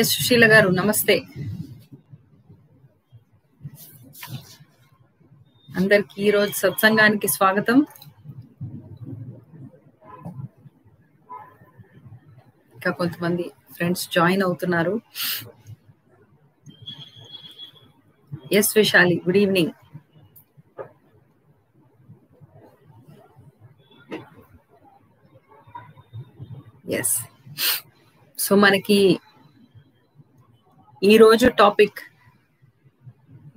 Yes Susheela గారు నమస్తే. అందరికి ఈ రోజు సత్సంగానికి స్వాగతం. ఇంకా కొంతమంది ఫ్రెండ్స్ జాయిన్ అవుతున్నారు. Yes Vishali, good evening. Yes, so మనకి ఈరోజు topic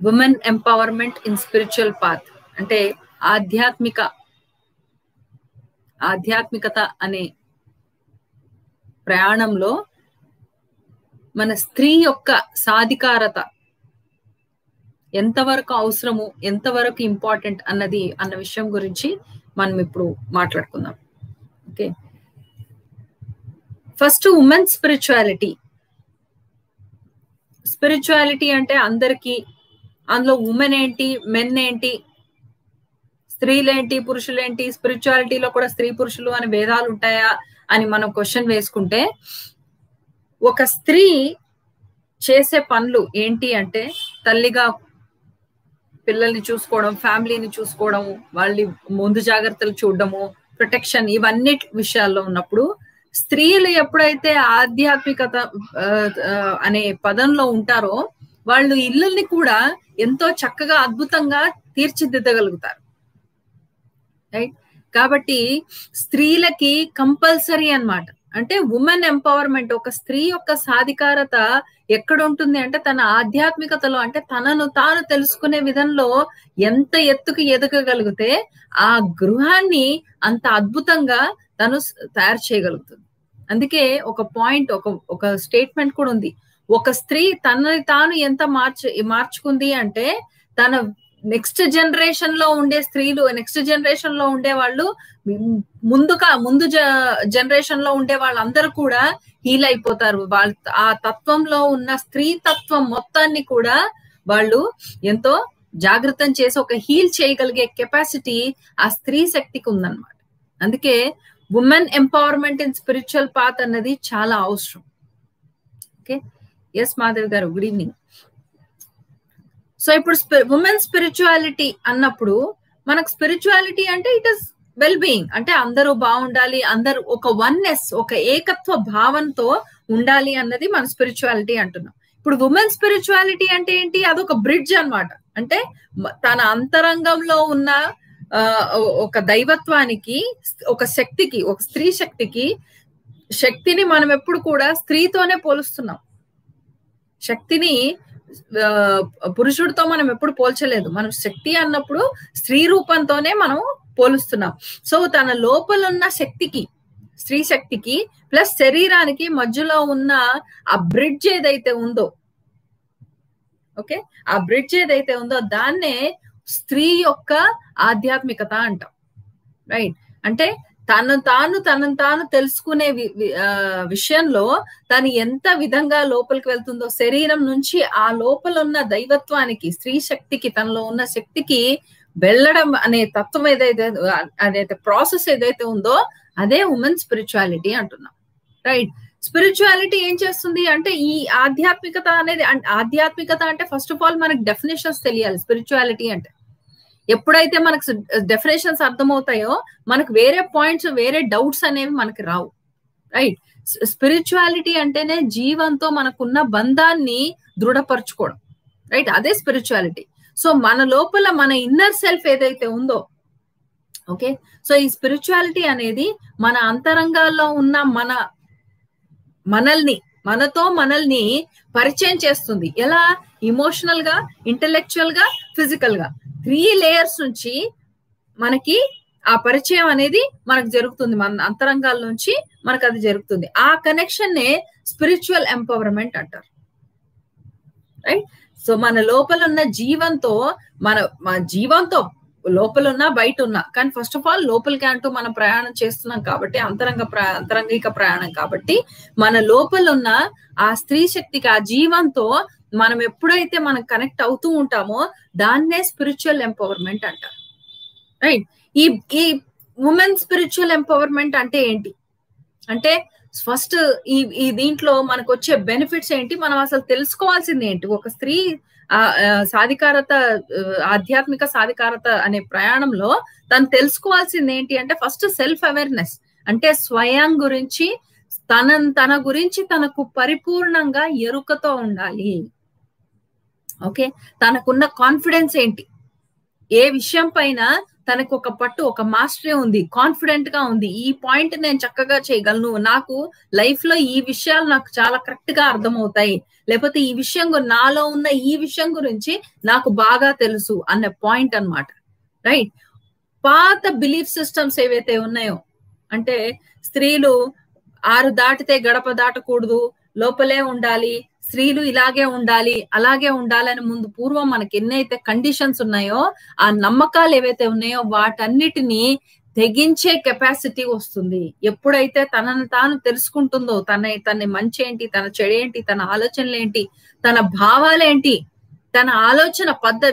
women empowerment in spiritual path, అంటే ఆధ్యాత్మికత అనే ప్రయాణంలో మన స్త్రీ యొక్క సాధికారత ఎంతవరకు అవసరము, ఎంతవరకు ఇంపార్టెంట్ అన్న విషయం గురించి మనం ఇప్పుడు మాట్లాడుకుందాం. ఓకే, ఫస్ట్ ఉమెన్ స్పిరిచువాలిటీ అంటే అందరికీ, అందులో ఉమెన్ ఏంటి, మెన్ ఏంటి, స్త్రీలేంటి, పురుషులేంటి, స్పిరిచువాలిటీలో కూడా స్త్రీ పురుషులు అని భేదాలు ఉంటాయా అని మనం క్వశ్చన్ వేసుకుంటే, ఒక స్త్రీ చేసే పనులు ఏంటి అంటే తల్లిగా పిల్లల్ని చూసుకోవడం, ఫ్యామిలీని చూసుకోవడం, వాళ్ళ ముందు జాగ్రత్తలు చూడడము, ప్రొటెక్షన్, ఇవన్నీ విషయాల్లో ఉన్నప్పుడు స్త్రీలు ఎప్పుడైతే ఆధ్యాత్మికత అనే పదంలో ఉంటారో వాళ్ళు ఇళ్ళని కూడా ఎంతో చక్కగా అద్భుతంగా తీర్చిదిద్దగలుగుతారు. రైట్, కాబట్టి స్త్రీలకి కంపల్సరీ అన్నమాట. అంటే ఉమెన్ ఎంపవర్మెంట్, ఒక స్త్రీ యొక్క సాధికారత ఎక్కడ ఉంటుంది అంటే తన ఆధ్యాత్మికతలో, అంటే తనను తాను తెలుసుకునే విధంలో ఎంత ఎత్తుకు ఎదగగలిగితే ఆ గృహాన్ని అంత అద్భుతంగా తను తయారు చేయగలుగుతుంది. అందుకే ఒక పాయింట్, ఒక స్టేట్మెంట్ కూడా ఉంది, ఒక స్త్రీ తనని తాను ఎంత మార్చుకుంది అంటే తన నెక్స్ట్ జనరేషన్ లో ఉండే స్త్రీలు, నెక్స్ట్ జనరేషన్ లో ఉండే వాళ్ళు, ముందు జనరేషన్ లో ఉండే వాళ్ళందరూ కూడా హీల్ అయిపోతారు. వాళ్ళ ఆ తత్వంలో ఉన్న స్త్రీ తత్వం మొత్తాన్ని కూడా వాళ్ళు ఎంతో జాగృతం చేసి ఒక హీల్ చేయగలిగే కెపాసిటీ ఆ స్త్రీ శక్తికి ఉందన్నమాట. అందుకే women empowerment in spiritual path అన్నది చాలా అవసరం. ఓకే, ఎస్ మాధవి గారు, గుడ్ ఈవినింగ్. సో ఇప్పుడు ఉమెన్ స్పిరిచువాలిటీ అన్నప్పుడు మనకు స్పిరిచువాలిటీ అంటే ఇట్ ఇస్ వెల్ బీయింగ్, అంటే అందరూ బాగుండాలి, అందరూ ఒక వన్నెస్, ఒక ఏకత్వ భావంతో ఉండాలి అన్నది మన స్పిరిచువాలిటీ అంటున్నాం. ఇప్పుడు ఉమెన్ స్పిరిచువాలిటీ అంటే ఏంటి? అదొక బ్రిడ్జ్ అన్నమాట. అంటే తన అంతరంగంలో ఉన్న ఒక దైవత్వానికి, ఒక శక్తికి, ఒక స్త్రీ శక్తిని మనం ఎప్పుడు కూడా స్త్రీతోనే పోలుస్తున్నాం. శక్తిని పురుషుడితో మనం ఎప్పుడు పోల్చలేదు. మనం శక్తి అన్నప్పుడు స్త్రీ రూపంతోనే మనం పోలుస్తున్నాం. సో తన లోపల ఉన్న శక్తికి, స్త్రీ శక్తికి ప్లస్ శరీరానికి మధ్యలో ఉన్న ఆ బ్రిడ్జ్ ఏదైతే ఉందో, ఓకే, ఆ బ్రిడ్జ్ ఏదైతే ఉందో దాన్నే స్త్రీ యొక్క ఆధ్యాత్మికత అంటాం. రైట్, అంటే తనను తాను తెలుసుకునే విషయంలో తను ఎంత విధంగా లోపలికి వెళ్తుందో, శరీరం నుంచి ఆ లోపల ఉన్న దైవత్వానికి, స్త్రీ శక్తికి, తనలో ఉన్న శక్తికి వెళ్ళడం అనే తత్వం ఏదైతే ప్రాసెస్ ఏదైతే ఉందో అదే ఉమెన్ స్పిరిచువాలిటీ అంటున్నాం. రైట్, స్పిరిచువాలిటీ ఏం చేస్తుంది అంటే ఈ ఆధ్యాత్మికత అంటే ఫస్ట్ ఆఫ్ ఆల్ మనకి డెఫినేషన్స్ తెలియాలి. స్పిరిచువాలిటీ అంటే ఎప్పుడైతే మనకు డెఫినేషన్స్ అర్థమవుతాయో మనకు వేరే పాయింట్స్, వేరే డౌట్స్ అనేవి మనకి రావు. రైట్, స్పిరిచువాలిటీ అంటేనే జీవంతో మనకున్న బంధాన్ని దృఢపరచుకోవడం. రైట్, అదే స్పిరిచువాలిటీ. సో మన లోపల మన ఇన్నర్ సెల్ఫ్ ఏదైతే ఉందో, ఓకే, సో ఈ స్పిరిచువాలిటీ అనేది మన అంతరంగాల్లో ఉన్న మనల్ని పరిచయం చేస్తుంది. ఎలా? ఇమోషనల్ గా, ఇంటెలెక్చువల్ గా, ఫిజికల్ గా 3 లేయర్స్ నుంచి మనకి ఆ పరిచయం అనేది మనకు జరుగుతుంది. మన అంతరంగాల నుంచి మనకు అది జరుగుతుంది. ఆ కనెక్షన్ నే స్పిరిచువల్ ఎంపవర్మెంట్ అంటారు. రైట్, సో మన లోపల ఉన్న జీవంతో, మన జీవంతో లోపల ఉన్నా బయట ఉన్నా, కానీ ఫస్ట్ ఆఫ్ ఆల్ లోపలికి అంటూ మనం ప్రయాణం చేస్తున్నాం కాబట్టి, అంతరంగిక ప్రయాణం కాబట్టి మన లోపల ఉన్న ఆ స్త్రీ శక్తికి, ఆ జీవంతో మనం ఎప్పుడైతే మనం కనెక్ట్ అవుతూ ఉంటామో దాన్నే స్పిరిచువల్ ఎంపవర్మెంట్ అంటారు. రైట్, ఈ ఉమెన్ స్పిరిచువల్ ఎంపవర్మెంట్ అంటే ఏంటి అంటే ఫస్ట్ ఈ దీంట్లో మనకు వచ్చే బెనిఫిట్స్ ఏంటి, మనం అసలు తెలుసుకోవాల్సింది ఏంటి, ఒక స్త్రీ సాధికారత, ఆధ్యాత్మిక సాధికారత అనే ప్రయాణంలో తను తెలుసుకోవాల్సింది ఏంటి అంటే ఫస్ట్ సెల్ఫ్ అవేర్నెస్, అంటే స్వయం గురించి తన గురించి తనకు పరిపూర్ణంగా ఎరుకతో ఉండాలి. ఓకే, తనకున్న కాన్ఫిడెన్స్ ఏంటి, ఏ విషయం పైన తనకు ఒక పట్టు, ఒక మాస్టరీ ఉంది, కాన్ఫిడెంట్ గా ఉంది, ఈ పాయింట్ నేను చక్కగా చేయగలను, నాకు లైఫ్ లో ఈ విషయాలు నాకు చాలా కరెక్ట్ గా అర్థమవుతాయి, లేకపోతే ఈ విషయం నాలో ఉన్న ఈ విషయం గురించి నాకు బాగా తెలుసు అన్న పాయింట్ అన్నమాట. రైట్, పాత బిలీఫ్ సిస్టమ్స్ ఏవైతే ఉన్నాయో, అంటే స్త్రీలు 6 దాటితే గడప దాటకూడదు, లోపలే ఉండాలి, స్త్రీలు ఇలాగే ఉండాలి, అలాగే ఉండాలని ముందు పూర్వం మనకి ఎన్నైతే కండిషన్స్ ఉన్నాయో, ఆ నమ్మకాలు ఏవైతే ఉన్నాయో వాటన్నిటిని తెగించే కెపాసిటీ వస్తుంది ఎప్పుడైతే తనను తాను తెలుసుకుంటుందో, తన మంచి ఏంటి, తన చెడేంటి, తన ఆలోచనలు ఏంటి, తన భావాలేంటి, తన ఆలోచన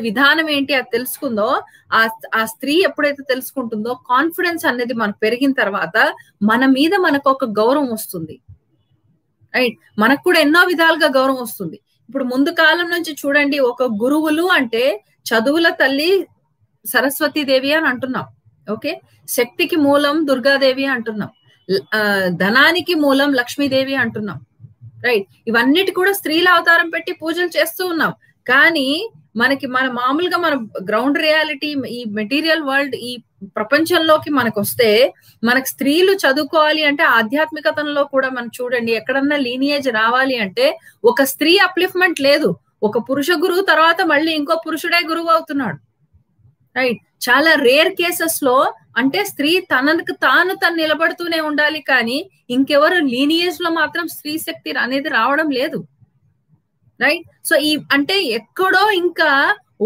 విధానం ఏంటి అది తెలుసుకుందో, ఆ స్త్రీ ఎప్పుడైతే తెలుసుకుంటుందో కాన్ఫిడెన్స్ అనేది మనకు పెరిగిన తర్వాత మన మీద మనకు ఒక గౌరవం వస్తుంది. రైట్, మనకు కూడా ఎన్నో విధాలుగా గౌరవం వస్తుంది. ఇప్పుడు ముందు కాలం నుంచి చూడండి, ఒక గురువులు అంటే చదువుల తల్లి సరస్వతీదేవి అని అంటున్నాం. ఓకే, శక్తికి మూలం దుర్గాదేవి అంటున్నాం, ధనానికి మూలం లక్ష్మీదేవి అంటున్నాం. రైట్, ఇవన్నిటి కూడా స్త్రీల అవతారం పెట్టి పూజలు చేస్తూ ఉన్నాం. కానీ మన మామూలుగా మన గ్రౌండ్ రియాలిటీ, ఈ మెటీరియల్ వరల్డ్, ఈ ప్రపంచంలోకి మనకు వస్తే మనకు స్త్రీలు చదువుకోవాలి అంటే ఆధ్యాత్మికతలో కూడా మనం చూడండి, ఎక్కడన్నా లీనియేజ్ రావాలి అంటే ఒక స్త్రీ అప్లిఫ్ట్మెంట్ లేదు, ఒక పురుష గురువు తర్వాత మళ్ళీ ఇంకో పురుషుడే గురువు అవుతున్నాడు. రైట్, చాలా రేర్ కేసెస్ లో అంటే స్త్రీ తనకు తాను నిలబడుతూనే ఉండాలి, కానీ ఇంకెవరు లీనియేజ్ లో మాత్రం స్త్రీ శక్తి అనేది రావడం లేదు. రైట్, సో అంటే ఎక్కడో ఇంకా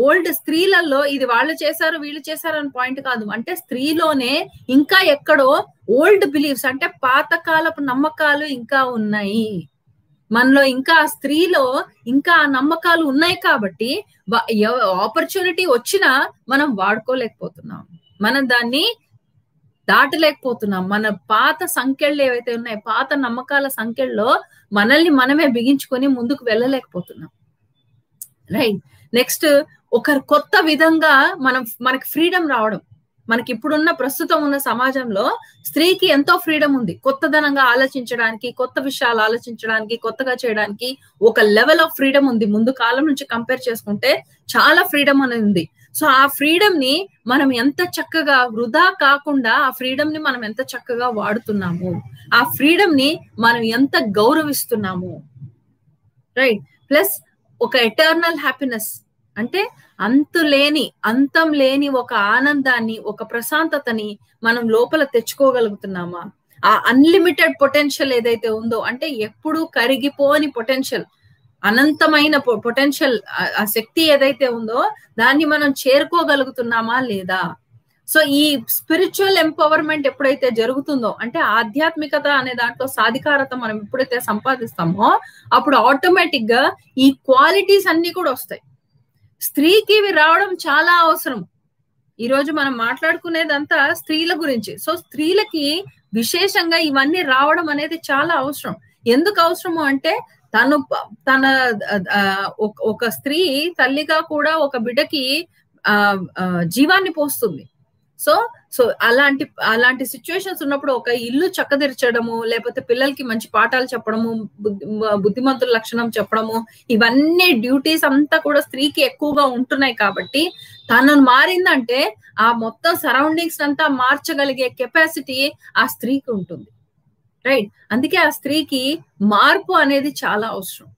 ఓల్డ్ స్త్రీలలో ఇది వాళ్ళు చేశారు వీళ్ళు చేశారు అని పాయింట్ కాదు, అంటే స్త్రీలోనే ఇంకా ఎక్కడో ఓల్డ్ బిలీఫ్స్, అంటే పాతకాలపు నమ్మకాలు ఇంకా ఉన్నాయి మనలో, ఇంకా స్త్రీలో ఇంకా ఆ నమ్మకాలు ఉన్నాయి. కాబట్టి ఆపర్చునిటీ వచ్చినా మనం వాడుకోలేకపోతున్నాం, మనం దాన్ని దాటలేకపోతున్నాం. మన పాత సంఖ్యలు ఏవైతే ఉన్నాయి, పాత నమ్మకాల సంఖ్యల్లో మనల్ని మనమే బిగించుకొని ముందుకు వెళ్ళలేకపోతున్నాం. రైట్, నెక్స్ట్ ఒక కొత్త విధంగా మనకి ఫ్రీడమ్ రావడం. మనకి ఇప్పుడున్న ప్రస్తుతం ఉన్న సమాజంలో స్త్రీకి ఎంతో ఫ్రీడమ్ ఉంది, కొత్తదనంగా ఆలోచించడానికి, కొత్త విషయాలు ఆలోచించడానికి, కొత్తగా చేయడానికి ఒక లెవెల్ ఆఫ్ ఫ్రీడమ్ ఉంది. ముందు కాలం నుంచి కంపేర్ చేసుకుంటే చాలా ఫ్రీడమ్ అనేది ఉంది. సో ఆ ఫ్రీడమ్ ని మనం ఎంత చక్కగా వృధా కాకుండా ఆ ఫ్రీడమ్ ని మనం ఎంత చక్కగా వాడుతున్నాము, ఆ ఫ్రీడమ్ ని మనం ఎంత గౌరవిస్తున్నాము. రైట్, ప్లస్ ఒక ఎటర్నల్ హ్యాపీనెస్, అంటే అంతం లేని ఒక ఆనందాన్ని, ఒక ప్రశాంతతని మనం లోపల తెచ్చుకోగలుగుతున్నామా? ఆ అన్లిమిటెడ్ పొటెన్షియల్ ఏదైతే ఉందో, అంటే ఎప్పుడు కరిగిపోని పొటెన్షియల్, అనంతమైన పొటెన్షియల్, ఆ శక్తి ఏదైతే ఉందో దాన్ని మనం చేరుకోగలుగుతున్నామా లేదా? సో ఈ స్పిరిచువల్ ఎంపవర్మెంట్ ఎప్పుడైతే జరుగుతుందో, అంటే ఆధ్యాత్మికత అనే దాంట్లో సాధికారత మనం ఎప్పుడైతే సంపాదిస్తామో అప్పుడు ఆటోమేటిక్ గా ఈ క్వాలిటీస్ అన్ని కూడా వస్తాయి. స్త్రీకి ఇవి రావడం చాలా అవసరం. ఈ రోజు మనం మాట్లాడుకునేదంతా స్త్రీల గురించి. సో స్త్రీలకి విశేషంగా ఇవన్నీ రావడం అనేది చాలా అవసరం. ఎందుకు అవసరము అంటే తన ఒక స్త్రీ తల్లిగా కూడా ఒక బిడ్డకి జీవాన్ని పోస్తుంది. సో అలాంటి సిచ్యువేషన్స్ ఉన్నప్పుడు ఒక ఇల్లు చక్కదిర్చడము, లేకపోతే పిల్లలకి మంచి పాఠాలు చెప్పడము, బుద్ధిమంతుల లక్షణం చెప్పడము, ఇవన్నీ డ్యూటీస్ అంతా కూడా స్త్రీకి ఎక్కువగా ఉంటున్నాయి. కాబట్టి తను మారిందంటే ఆ మొత్తం సరౌండింగ్స్ అంతా మార్చగలిగే కెపాసిటీ ఆ స్త్రీకి ఉంటుంది. రైట్, అందుకే ఆ స్త్రీకి మార్పు అనేది చాలా అవసరం.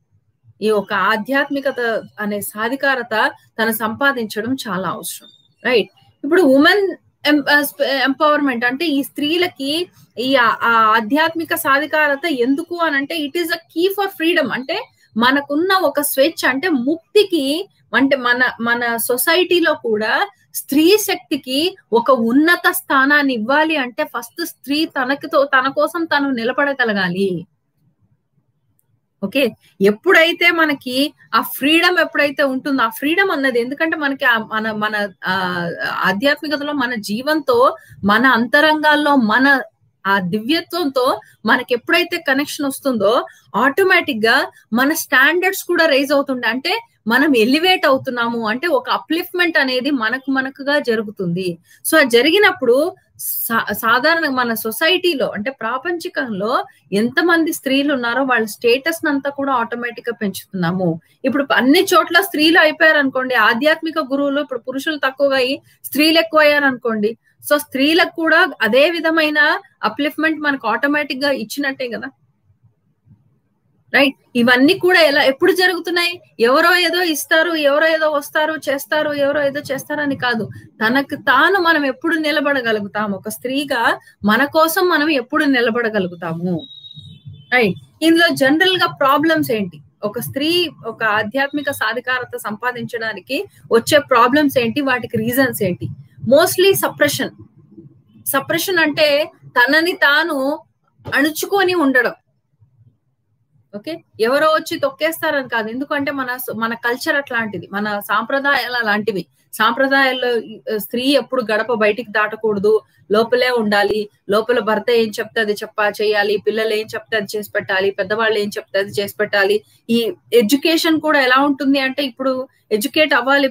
ఈ ఒక ఆధ్యాత్మికత అనే సాధికారత తను సంపాదించడం చాలా అవసరం. రైట్, ఇప్పుడు ఉమెన్ ఎంపవర్మెంట్ అంటే ఈ స్త్రీలకి ఈ ఆధ్యాత్మిక సాధికారత ఎందుకు అని అంటే it is a key for freedom. అంటే మనకున్న ఒక స్వేచ్ఛ, అంటే ముక్తికి, అంటే మన సొసైటీలో కూడా స్త్రీ శక్తికి ఒక ఉన్నత స్థానాన్ని ఇవ్వాలి అంటే ఫస్ట్ స్త్రీ తన కోసం తను నిలబడగలగాలి. ఓకే, ఎప్పుడైతే మనకి ఆ ఫ్రీడమ్ ఎప్పుడైతే ఉంటుందో, ఆ ఫ్రీడమ్ అన్నది, ఎందుకంటే మనకి మన ఆధ్యాత్మికతలో మన జీవంతో, మన అంతరంగాల్లో, మన ఆ దివ్యత్వంతో మనకి ఎప్పుడైతే కనెక్షన్ వస్తుందో ఆటోమేటిక్ గా మన స్టాండర్డ్స్ కూడా రైజ్ అవుతుండే, అంటే మనం ఎలివేట్ అవుతున్నాము, అంటే ఒక అప్లిఫ్ట్మెంట్ అనేది మనకుగా జరుగుతుంది. సో జరిగినప్పుడు సాధారణ మన సొసైటీలో అంటే ప్రాపంచికంలో ఎంతమంది స్త్రీలు ఉన్నారో వాళ్ళ స్టేటస్ అంతా కూడా ఆటోమేటిక్ గా పెంచుతున్నాము. ఇప్పుడు అన్ని చోట్ల స్త్రీలు అయిపోయారు అనుకోండి, ఆధ్యాత్మిక గురువులు ఇప్పుడు పురుషులు తక్కువగా అయ్యి స్త్రీలు ఎక్కువ అయ్యారు అనుకోండి, సో స్త్రీలకు కూడా అదే విధమైన అప్లిఫ్ట్మెంట్ మనకు ఆటోమేటిక్ గా ఇచ్చినట్టే కదా, రైట్? ఇవన్నీ కూడా ఎప్పుడు జరుగుతున్నాయి? ఎవరో ఏదో ఇస్తారు, ఎవరో ఏదో వస్తారు చేస్తారు, ఎవరో ఏదో చేస్తారని కాదు, తనకు తాను మనం ఎప్పుడు నిలబడగలుగుతాము, ఒక స్త్రీగా మన కోసం మనం ఎప్పుడు నిలబడగలుగుతాము, రైట్? ఇందులో జనరల్ గా ప్రాబ్లమ్స్ ఏంటి, ఒక స్త్రీ ఒక ఆధ్యాత్మిక సాధికారత సంపాదించడానికి వచ్చే ప్రాబ్లమ్స్ ఏంటి, వాటికి రీజన్స్ ఏంటి? మోస్ట్లీ సప్రెషన్ అంటే తనని తాను అణుచుకొని ఉండడం. ఓకే, ఎవరో వచ్చి తొక్కేస్తారని కాదు, ఎందుకంటే మన కల్చర్ అట్లాంటిది, మన సాంప్రదాయాలు అలాంటివి. సాంప్రదాయాల్లో స్త్రీ ఎప్పుడు గడప బయటికి దాటకూడదు, లోపలే ఉండాలి, లోపల భర్త ఏం చెప్తే అది చేయాలి, పిల్లలు ఏం చెప్తే అది చేసి పెట్టాలి, పెద్దవాళ్ళు ఏం చెప్తే అది చేసి పెట్టాలి. ఈ ఎడ్యుకేషన్ కూడా ఎలా ఉంటుంది అంటే, ఇప్పుడు ఎడ్యుకేట్ అవ్వాలి,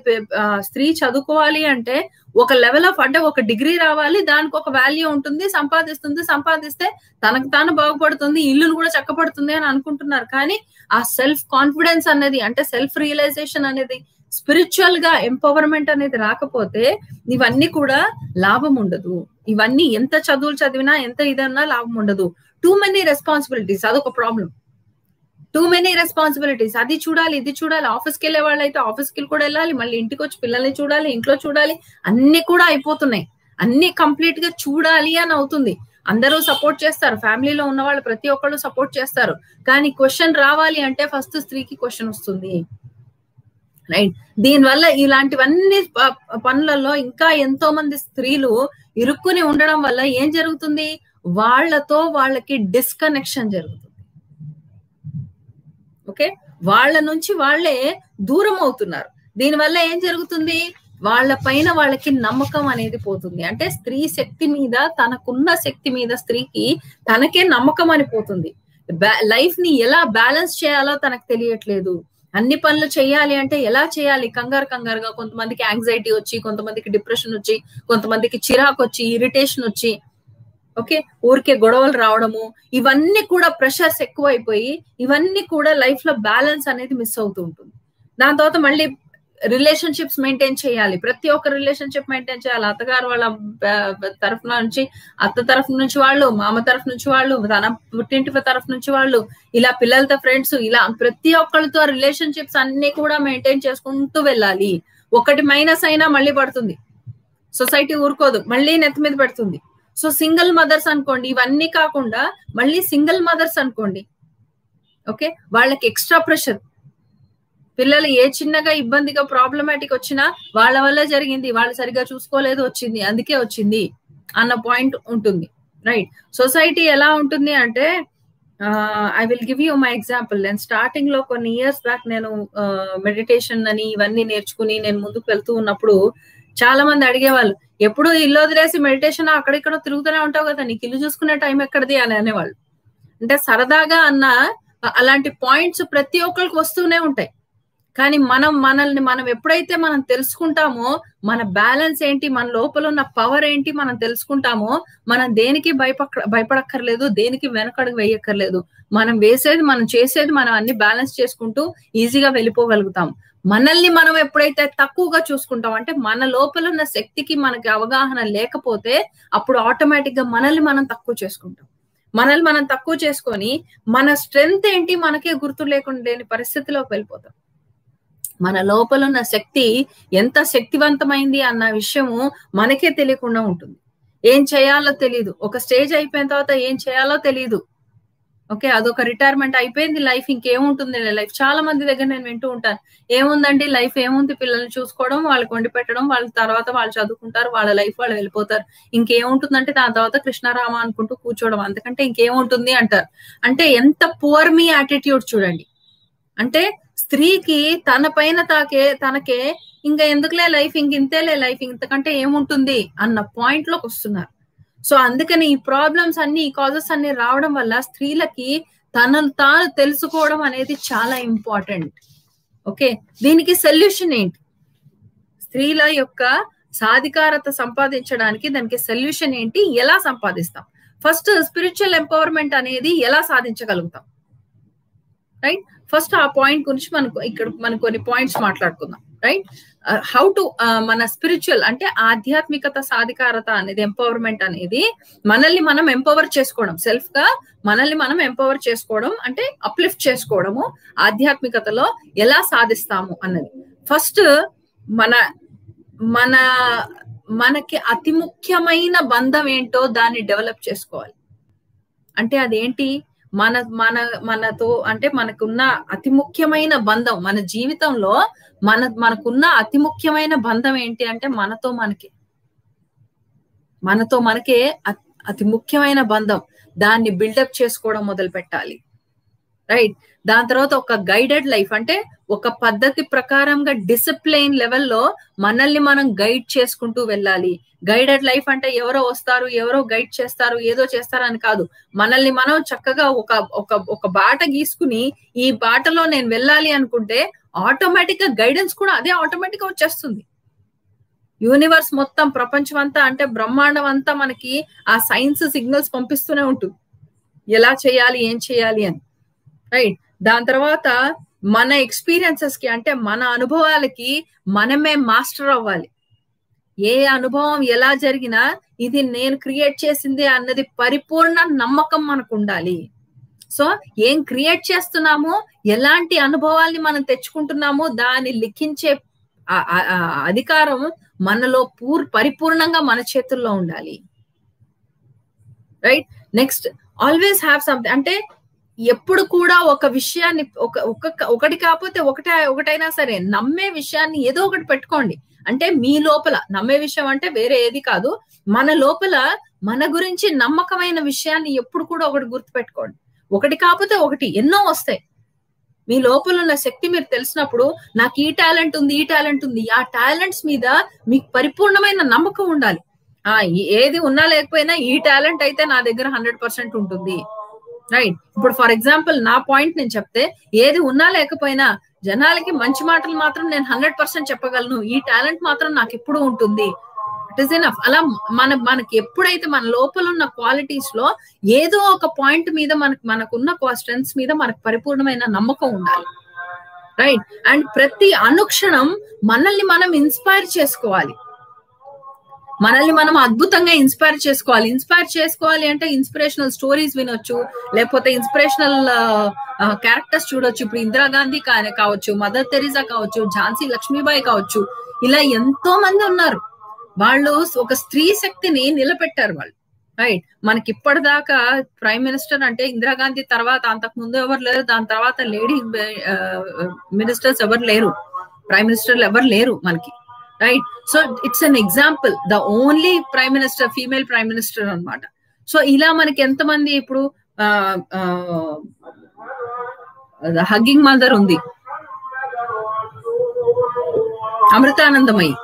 స్త్రీ చదువుకోవాలి అంటే ఒక లెవెల్ ఆఫ్, అంటే ఒక డిగ్రీ రావాలి, దానికి ఒక వాల్యూ ఉంటుంది, సంపాదిస్తే తనకు తాను బాగుపడుతుంది, ఇల్లును కూడా చక్కపడుతుంది అని అనుకుంటున్నారు. కానీ ఆ సెల్ఫ్ కాన్ఫిడెన్స్ అనేది, అంటే సెల్ఫ్ రియలైజేషన్ అనేది, స్పిరిచువల్ గా ఎంపవర్మెంట్ అనేది రాకపోతే ఇవన్నీ కూడా లాభం ఉండదు. ఇవన్నీ ఎంత చదువులు చదివినా ఎంత ఇదన్నా లాభం ఉండదు. టూ మెనీ రెస్పాన్సిబిలిటీస్, అదొక ప్రాబ్లం. టూ మెనీ రెస్పాన్సిబిలిటీస్, అది చూడాలి, ఇది చూడాలి. ఆఫీస్కి వెళ్ళే వాళ్ళు అయితే ఆఫీస్కి కూడా వెళ్ళాలి, మళ్ళీ ఇంటికి వచ్చి పిల్లల్ని చూడాలి, ఇంట్లో చూడాలి, అన్ని కూడా అయిపోతున్నాయి. అన్ని కంప్లీట్ గా చూడాలి అని అవుతుంది. అందరూ సపోర్ట్ చేస్తారు, ఫ్యామిలీలో ఉన్న వాళ్ళు ప్రతి ఒక్కళ్ళు సపోర్ట్ చేస్తారు. కానీ క్వశ్చన్ రావాలి అంటే ఫస్ట్ స్త్రీకి క్వశ్చన్ వస్తుంది, రైట్? దీనివల్ల ఇలాంటివన్నీ పనులలో ఇంకా ఎంతో మంది స్త్రీలు ఇరుక్కుని ఉండడం వల్ల ఏం జరుగుతుంది, వాళ్ళకి డిస్కనెక్షన్ జరుగుతుంది. ఓకే, వాళ్ళ నుంచి వాళ్ళే దూరం అవుతున్నారు. దీనివల్ల ఏం జరుగుతుంది, వాళ్ళ పైన వాళ్ళకి నమ్మకం అనేది పోతుంది. అంటే స్త్రీ శక్తి మీద, తనకున్న శక్తి మీద స్త్రీకి తనకే నమ్మకం అని పోతుంది. లైఫ్ ని ఎలా బ్యాలెన్స్ చేయాలో తనకు తెలియట్లేదు. అన్ని పనులు చేయాలి అంటే ఎలా చేయాలి, కంగారుగా, కొంతమందికి యాంగ్జైటీ వచ్చి, కొంతమందికి డిప్రెషన్ వచ్చి, కొంతమందికి చిరాకు వచ్చి, ఇరిటేషన్ వచ్చి, ఓకే, ఊరికే గొడవలు రావడము, ఇవన్నీ కూడా ప్రెషర్స్ ఎక్కువైపోయి ఇవన్నీ కూడా లైఫ్ లో బ్యాలెన్స్ అనేది మిస్ అవుతూ ఉంటుంది. దాని తర్వాత మళ్ళీ రిలేషన్షిప్స్ మెయింటైన్ చేయాలి, ప్రతి ఒక్క రిలేషన్షిప్ మెయింటైన్ చేయాలి. అత్తగారు వాళ్ళ తరఫున నుంచి, అత్త తరఫు నుంచి వాళ్ళు, మామ తరఫు నుంచి వాళ్ళు, తన పుట్టింటి తరఫు నుంచి వాళ్ళు, ఇలా పిల్లలతో ఫ్రెండ్స్, ఇలా ప్రతి ఒక్కరితో రిలేషన్షిప్స్ అన్ని కూడా మెయింటైన్ చేసుకుంటూ వెళ్ళాలి. ఒకటి మైనస్ అయినా మళ్ళీ పడుతుంది, సొసైటీ ఊరుకోదు, మళ్ళీ నెత్తి మీద పెడుతుంది. సో సింగిల్ మదర్స్ అనుకోండి, ఇవన్నీ కాకుండా మళ్ళీ సింగిల్ మదర్స్ అనుకోండి, ఓకే, వాళ్ళకి ఎక్స్ట్రా ప్రెషర్. పిల్లలు ఏ చిన్నగా ఇబ్బందిగా ప్రాబ్లమాటిక్ వచ్చినా వాళ్ళ వల్ల జరిగింది, వాళ్ళు సరిగా చూసుకోలేదు, వచ్చింది, అందుకే వచ్చింది అన్న పాయింట్ ఉంటుంది, రైట్? సొసైటీ ఎలా ఉంటుంది అంటే, I will give you my example. నేను స్టార్టింగ్ లో కొన్ని ఇయర్స్ బ్యాక్ నేను మెడిటేషన్ అని ఇవన్నీ నేర్చుకుని నేను ముందుకు వెళ్తూ ఉన్నప్పుడు చాలా మంది అడిగేవాళ్ళు, ఎప్పుడు ఇల్లు వదిలేసి మెడిటేషన్ అక్కడిక్కడ తిరుగుతూనే ఉంటావు కదా, నీకు ఇల్లు చూసుకునే టైం ఎక్కడిది అని అనేవాళ్ళు. అంటే సరదాగా అన్న అలాంటి పాయింట్స్ ప్రతి ఒక్కరికి వస్తూనే ఉంటాయి. కానీ మనం ఎప్పుడైతే మనం తెలుసుకుంటామో మన బ్యాలెన్స్ ఏంటి, మన లోపల ఉన్న పవర్ ఏంటి మనం తెలుసుకుంటామో, మనం దేనికి భయపడక్కర్లేదు, దేనికి వెనకడుగు వేయక్కర్లేదు. మనం వేసేది, మనం చేసేది, మనం అన్ని బ్యాలెన్స్ చేసుకుంటూ ఈజీగా వెళ్ళిపోగలుగుతాం. మనల్ని మనం ఎప్పుడైతే తక్కువగా చూసుకుంటాం, అంటే మన లోపల ఉన్న శక్తికి మనకి అవగాహన లేకపోతే అప్పుడు ఆటోమేటిక్ గా మనల్ని మనం తక్కువ చేసుకుంటాం. మనల్ని మనం తక్కువ చేసుకొని మన స్ట్రెంగ్త్ ఏంటి మనకే గుర్తు లేకుండా లేని పరిస్థితిలోకి వెళ్ళిపోతాం. మన లోపల ఉన్న శక్తి ఎంత శక్తివంతమైంది అన్న విషయము మనకే తెలియకుండా ఉంటుంది. ఏం చేయాలో తెలియదు, ఒక స్టేజ్ అయిపోయిన తర్వాత ఏం చేయాలో తెలియదు. ఓకే, అదొక రిటైర్మెంట్ అయిపోయింది, లైఫ్ ఇంకేముంటుంది లైఫ్. చాలా మంది దగ్గర నేను వింటూ ఉంటాను, ఏముందండి లైఫ్ ఏముంది, పిల్లల్ని చూసుకోవడం, వాళ్ళకి వండి పెట్టడం, వాళ్ళ తర్వాత వాళ్ళు చదువుకుంటారు, వాళ్ళ లైఫ్ వాళ్ళు వెళ్ళిపోతారు, ఇంకేముంటుందంటే దాని తర్వాత కృష్ణారామ అనుకుంటూ కూర్చోవడం, అంతకంటే ఇంకేముంటుంది అంటారు. అంటే ఎంత పువర్ మీ యాటిట్యూడ్ చూడండి. అంటే స్త్రీకి తన పైన తనకే ఇంకా ఎందుకులే లైఫ్, ఇంతేలే లైఫ్, ఇంతకంటే ఏముంటుంది అన్న పాయింట్ లోకి వస్తున్నారు. సో అందుకని ఈ ప్రాబ్లమ్స్ అన్ని, ఈ కాజెస్ అన్ని రావడం వల్ల స్త్రీలకి తనను తాను తెలుసుకోవడం అనేది చాలా ఇంపార్టెంట్. ఓకే, దీనికి సొల్యూషన్ ఏంటి? స్త్రీల యొక్క సాధికారత సంపాదించడానికి దానికి సొల్యూషన్ ఏంటి? ఎలా సంపాదిస్తాం? ఫస్ట్ స్పిరిచువల్ ఎంపవర్మెంట్ అనేది ఎలా సాధించగలుగుతాం? రైట్, ఫస్ట్ ఆ పాయింట్ గురించి మనం కొన్ని పాయింట్స్ మాట్లాడుకుందాం. రైట్, హౌ టు మన స్పిరిచువల్ అంటే ఆధ్యాత్మికత సాధికారత అనేది, ఎంపవర్మెంట్ అనేది మనల్ని మనం ఎంపవర్ చేసుకోవడం, సెల్ఫ్ గా మనల్ని మనం ఎంపవర్ చేసుకోవడం అంటే అప్లిఫ్ట్ చేసుకోవడము, ఆధ్యాత్మికతలో ఎలా సాధిస్తాము అన్నది. ఫస్ట్ మనకి అతి ముఖ్యమైన బంధం ఏంటో దాన్ని డెవలప్ చేసుకోవాలి. అంటే అదేంటి? మనతో అంటే మనకున్న అతి ముఖ్యమైన బంధం, మన జీవితంలో మనకున్న అతి ముఖ్యమైన బంధం ఏంటి అంటే మనతో మనకే అతి ముఖ్యమైన బంధం. దాన్ని బిల్డప్ చేసుకోవడం మొదలు పెట్టాలి. రైట్, దాని తర్వాత ఒక గైడెడ్ లైఫ్ అంటే ఒక పద్ధతి ప్రకారంగా డిసిప్లైన్ లెవెల్లో మనల్ని మనం గైడ్ చేసుకుంటూ వెళ్ళాలి. గైడెడ్ లైఫ్ అంటే ఎవరో వస్తారు, ఎవరో గైడ్ చేస్తారు, ఏదో చేస్తారని కాదు. మనల్ని మనం చక్కగా ఒక బాట గీసుకుని ఈ బాటలో నేను వెళ్ళాలి అనుకుంటే ఆటోమేటిక్ గా గైడెన్స్ కూడా అదే ఆటోమేటిక్ గా వచ్చేస్తుంది. యూనివర్స్ మొత్తం, ప్రపంచం అంతా అంటే బ్రహ్మాండం అంతా మనకి ఆ సైన్స్ సిగ్నల్స్ పంపిస్తూనే ఉంటుంది ఎలా చేయాలి, ఏం చేయాలి అని. రైట్, దాని తర్వాత మన ఎక్స్పీరియన్సెస్ కి అంటే మన అనుభవాలకి మనమే మాస్టర్ అవ్వాలి. ఏ అనుభవం ఎలా జరిగినా ఇది నేను క్రియేట్ చేసింది అన్నది పరిపూర్ణ నమ్మకం మనకు ఉండాలి. సో ఏం క్రియేట్ చేస్తున్నామో, ఎలాంటి అనుభవాల్ని మనం తెచ్చుకుంటున్నామో దాన్ని లిఖించే అధికారం మనలో పరిపూర్ణంగా మన చేతుల్లో ఉండాలి. Right, next always have something అంటే ఎప్పుడు కూడా ఒక విషయాన్ని ఒకటి కాకపోతే ఒకటైనా సరే నమ్మే విషయాన్ని ఏదో ఒకటి పెట్టుకోండి. అంటే మీ లోపల నమ్మే విషయం అంటే వేరే ఏది కాదు, మన లోపల మన గురించి నమ్మకమైన విషయాన్ని ఎప్పుడు కూడా ఒకటి గుర్తుపెట్టుకోండి. ఒకటి కాకపోతే ఒకటి, ఎన్నో వస్తాయి. మీ లోపల ఉన్న శక్తి మీరు తెలిసినప్పుడు నాకు ఈ టాలెంట్ ఉంది, ఈ టాలెంట్ ఉంది, ఆ టాలెంట్స్ మీద మీకు పరిపూర్ణమైన నమ్మకం ఉండాలి. ఏది ఉన్నా లేకపోయినా ఈ టాలెంట్ అయితే నా దగ్గర 100% ఉంటుంది. రైట్, ఇప్పుడు ఫర్ ఎగ్జాంపుల్ నా పాయింట్ నేను చెప్తే, ఏది ఉన్నా లేకపోయినా జనాలకి మంచి మాటలు మాత్రం నేను 100% చెప్పగలను, ఈ టాలెంట్ మాత్రం నాకు ఎప్పుడు ఉంటుంది. It is enough. అలా మనకి ఎప్పుడైతే మన లోపల ఉన్న క్వాలిటీస్ లో ఏదో ఒక పాయింట్ మీద మనకున్న స్ట్రెంగ్స్ మీద మనకు పరిపూర్ణమైన నమ్మకం ఉండాలి. రైట్, అండ్ ప్రతి అనుక్షణం మనల్ని మనం ఇన్స్పైర్ చేసుకోవాలి. మనల్ని మనం అద్భుతంగా ఇన్స్పైర్ చేసుకోవాలి అంటే ఇన్స్పిరేషనల్ స్టోరీస్ వినొచ్చు, లేకపోతే ఇన్స్పిరేషనల్ క్యారెక్టర్స్ చూడొచ్చు. ఇప్పుడు ఇందిరాగాంధీ కావచ్చు, మదర్ తెరీసా కావచ్చు, ఝాన్సీ లక్ష్మీబాయి కావచ్చు, ఇలా ఎంతో మంది ఉన్నారు. వాళ్ళు ఒక స్త్రీ శక్తిని నిలబెట్టారు వాళ్ళు. రైట్, మనకి ఇప్పటిదాకా ప్రైమ్ మినిస్టర్ అంటే ఇందిరాగాంధీ తర్వాత అంతకు ముందు ఎవరు లేరు, దాని తర్వాత లేడీ మినిస్టర్స్ ఎవరు లేరు, ప్రైమ్ మినిస్టర్లు ఎవరు లేరు మనకి. Right, so it's an example, the only prime minister, female prime minister అనమాట. సో ఇలా మనకి ఎంతమంది, ఇప్పుడు హగ్గింగ్ మదర్ ఉంది, అమృతానందమయి,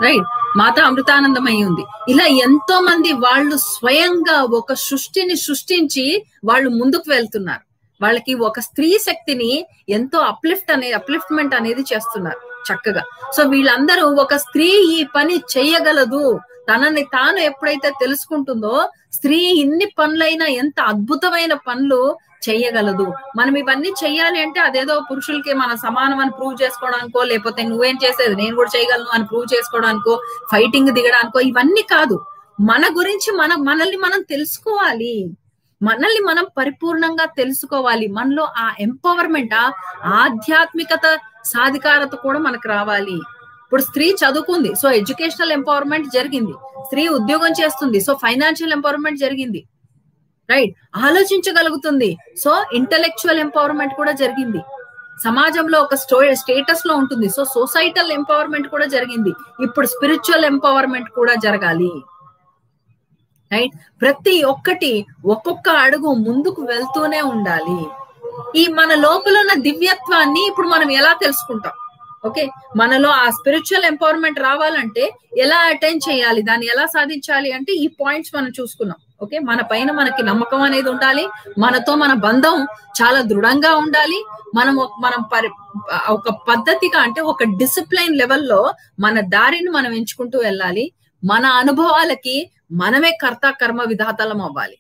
రైట్, మాతా అమృతానందమయి ఉంది. ఇలా ఎంతో మంది వాళ్ళు స్వయంగా ఒక సృష్టిని సృష్టించి వాళ్ళు ముందుకు వెళ్తున్నారు. వాళ్ళకి ఒక స్త్రీ శక్తిని ఎంతో అప్లిఫ్ట్మెంట్ అనేది చేస్తున్నారు చక్కగా. సో వీళ్ళందరూ ఒక స్త్రీ ఈ పని చెయ్యగలదు, తనని తాను ఎప్పుడైతే తెలుసుకుంటుందో స్త్రీ ఇన్ని పనులైనా ఎంత అద్భుతమైన పనులు చెయ్యగలదు. మనం ఇవన్నీ చెయ్యాలి అంటే అదేదో పురుషులకి మన సమానం అని ప్రూవ్ చేసుకోవడానికో, లేకపోతే నువ్వేం చేసేది నేను కూడా చేయగలను అని ప్రూవ్ చేసుకోవడానికో, ఫైటింగ్ దిగడానికో ఇవన్నీ కాదు. మన గురించి మనల్ని మనం తెలుసుకోవాలి, మనల్ని మనం పరిపూర్ణంగా తెలుసుకోవాలి. మనలో ఆ ఎంపవర్మెంట్, ఆ ఆధ్యాత్మికత సాధికారత కూడా మనకు రావాలి. ఇప్పుడు స్త్రీ చదువుకుంది, సో ఎడ్యుకేషనల్ ఎంపవర్మెంట్ జరిగింది. స్త్రీ ఉద్యోగం చేస్తుంది, సో ఫైనాన్షియల్ ఎంపవర్మెంట్ జరిగింది. రైట్, ఆలోచించగలుగుతుంది, సో ఇంటలెక్చువల్ ఎంపవర్మెంట్ కూడా జరిగింది. సమాజంలో ఒక స్టేటస్ లో ఉంటుంది, సో సొసైటల్ ఎంపవర్మెంట్ కూడా జరిగింది. ఇప్పుడు స్పిరిచువల్ ఎంపవర్మెంట్ కూడా జరగాలి. రైట్, ప్రతి ఒక్కటి ఒక్కొక్క అడుగు ముందుకు వెళ్తూనే ఉండాలి. ఈ మన లోపల ఉన్న దివ్యత్వాన్ని ఇప్పుడు మనం ఎలా తెలుసుకుంటాం? ఓకే, మనలో ఆ స్పిరిచువల్ ఎంపవర్మెంట్ రావాలంటే ఎలా అటైన్ చేయాలి, దాన్ని ఎలా సాధించాలి అంటే ఈ పాయింట్స్ మనం చూసుకున్నాం. ఓకే, మన పైన మనకి నమ్మకం అనేది ఉండాలి, మనతో మన బంధం చాలా దృఢంగా ఉండాలి, మనం ఒక పద్ధతిగా అంటే ఒక డిసిప్లైన్ లెవెల్లో మన దారిని మనం ఎంచుకుంటూ వెళ్ళాలి. మన అనుభవాలకి మనమే కర్త కర్మ విధాతలం అవ్వాలి.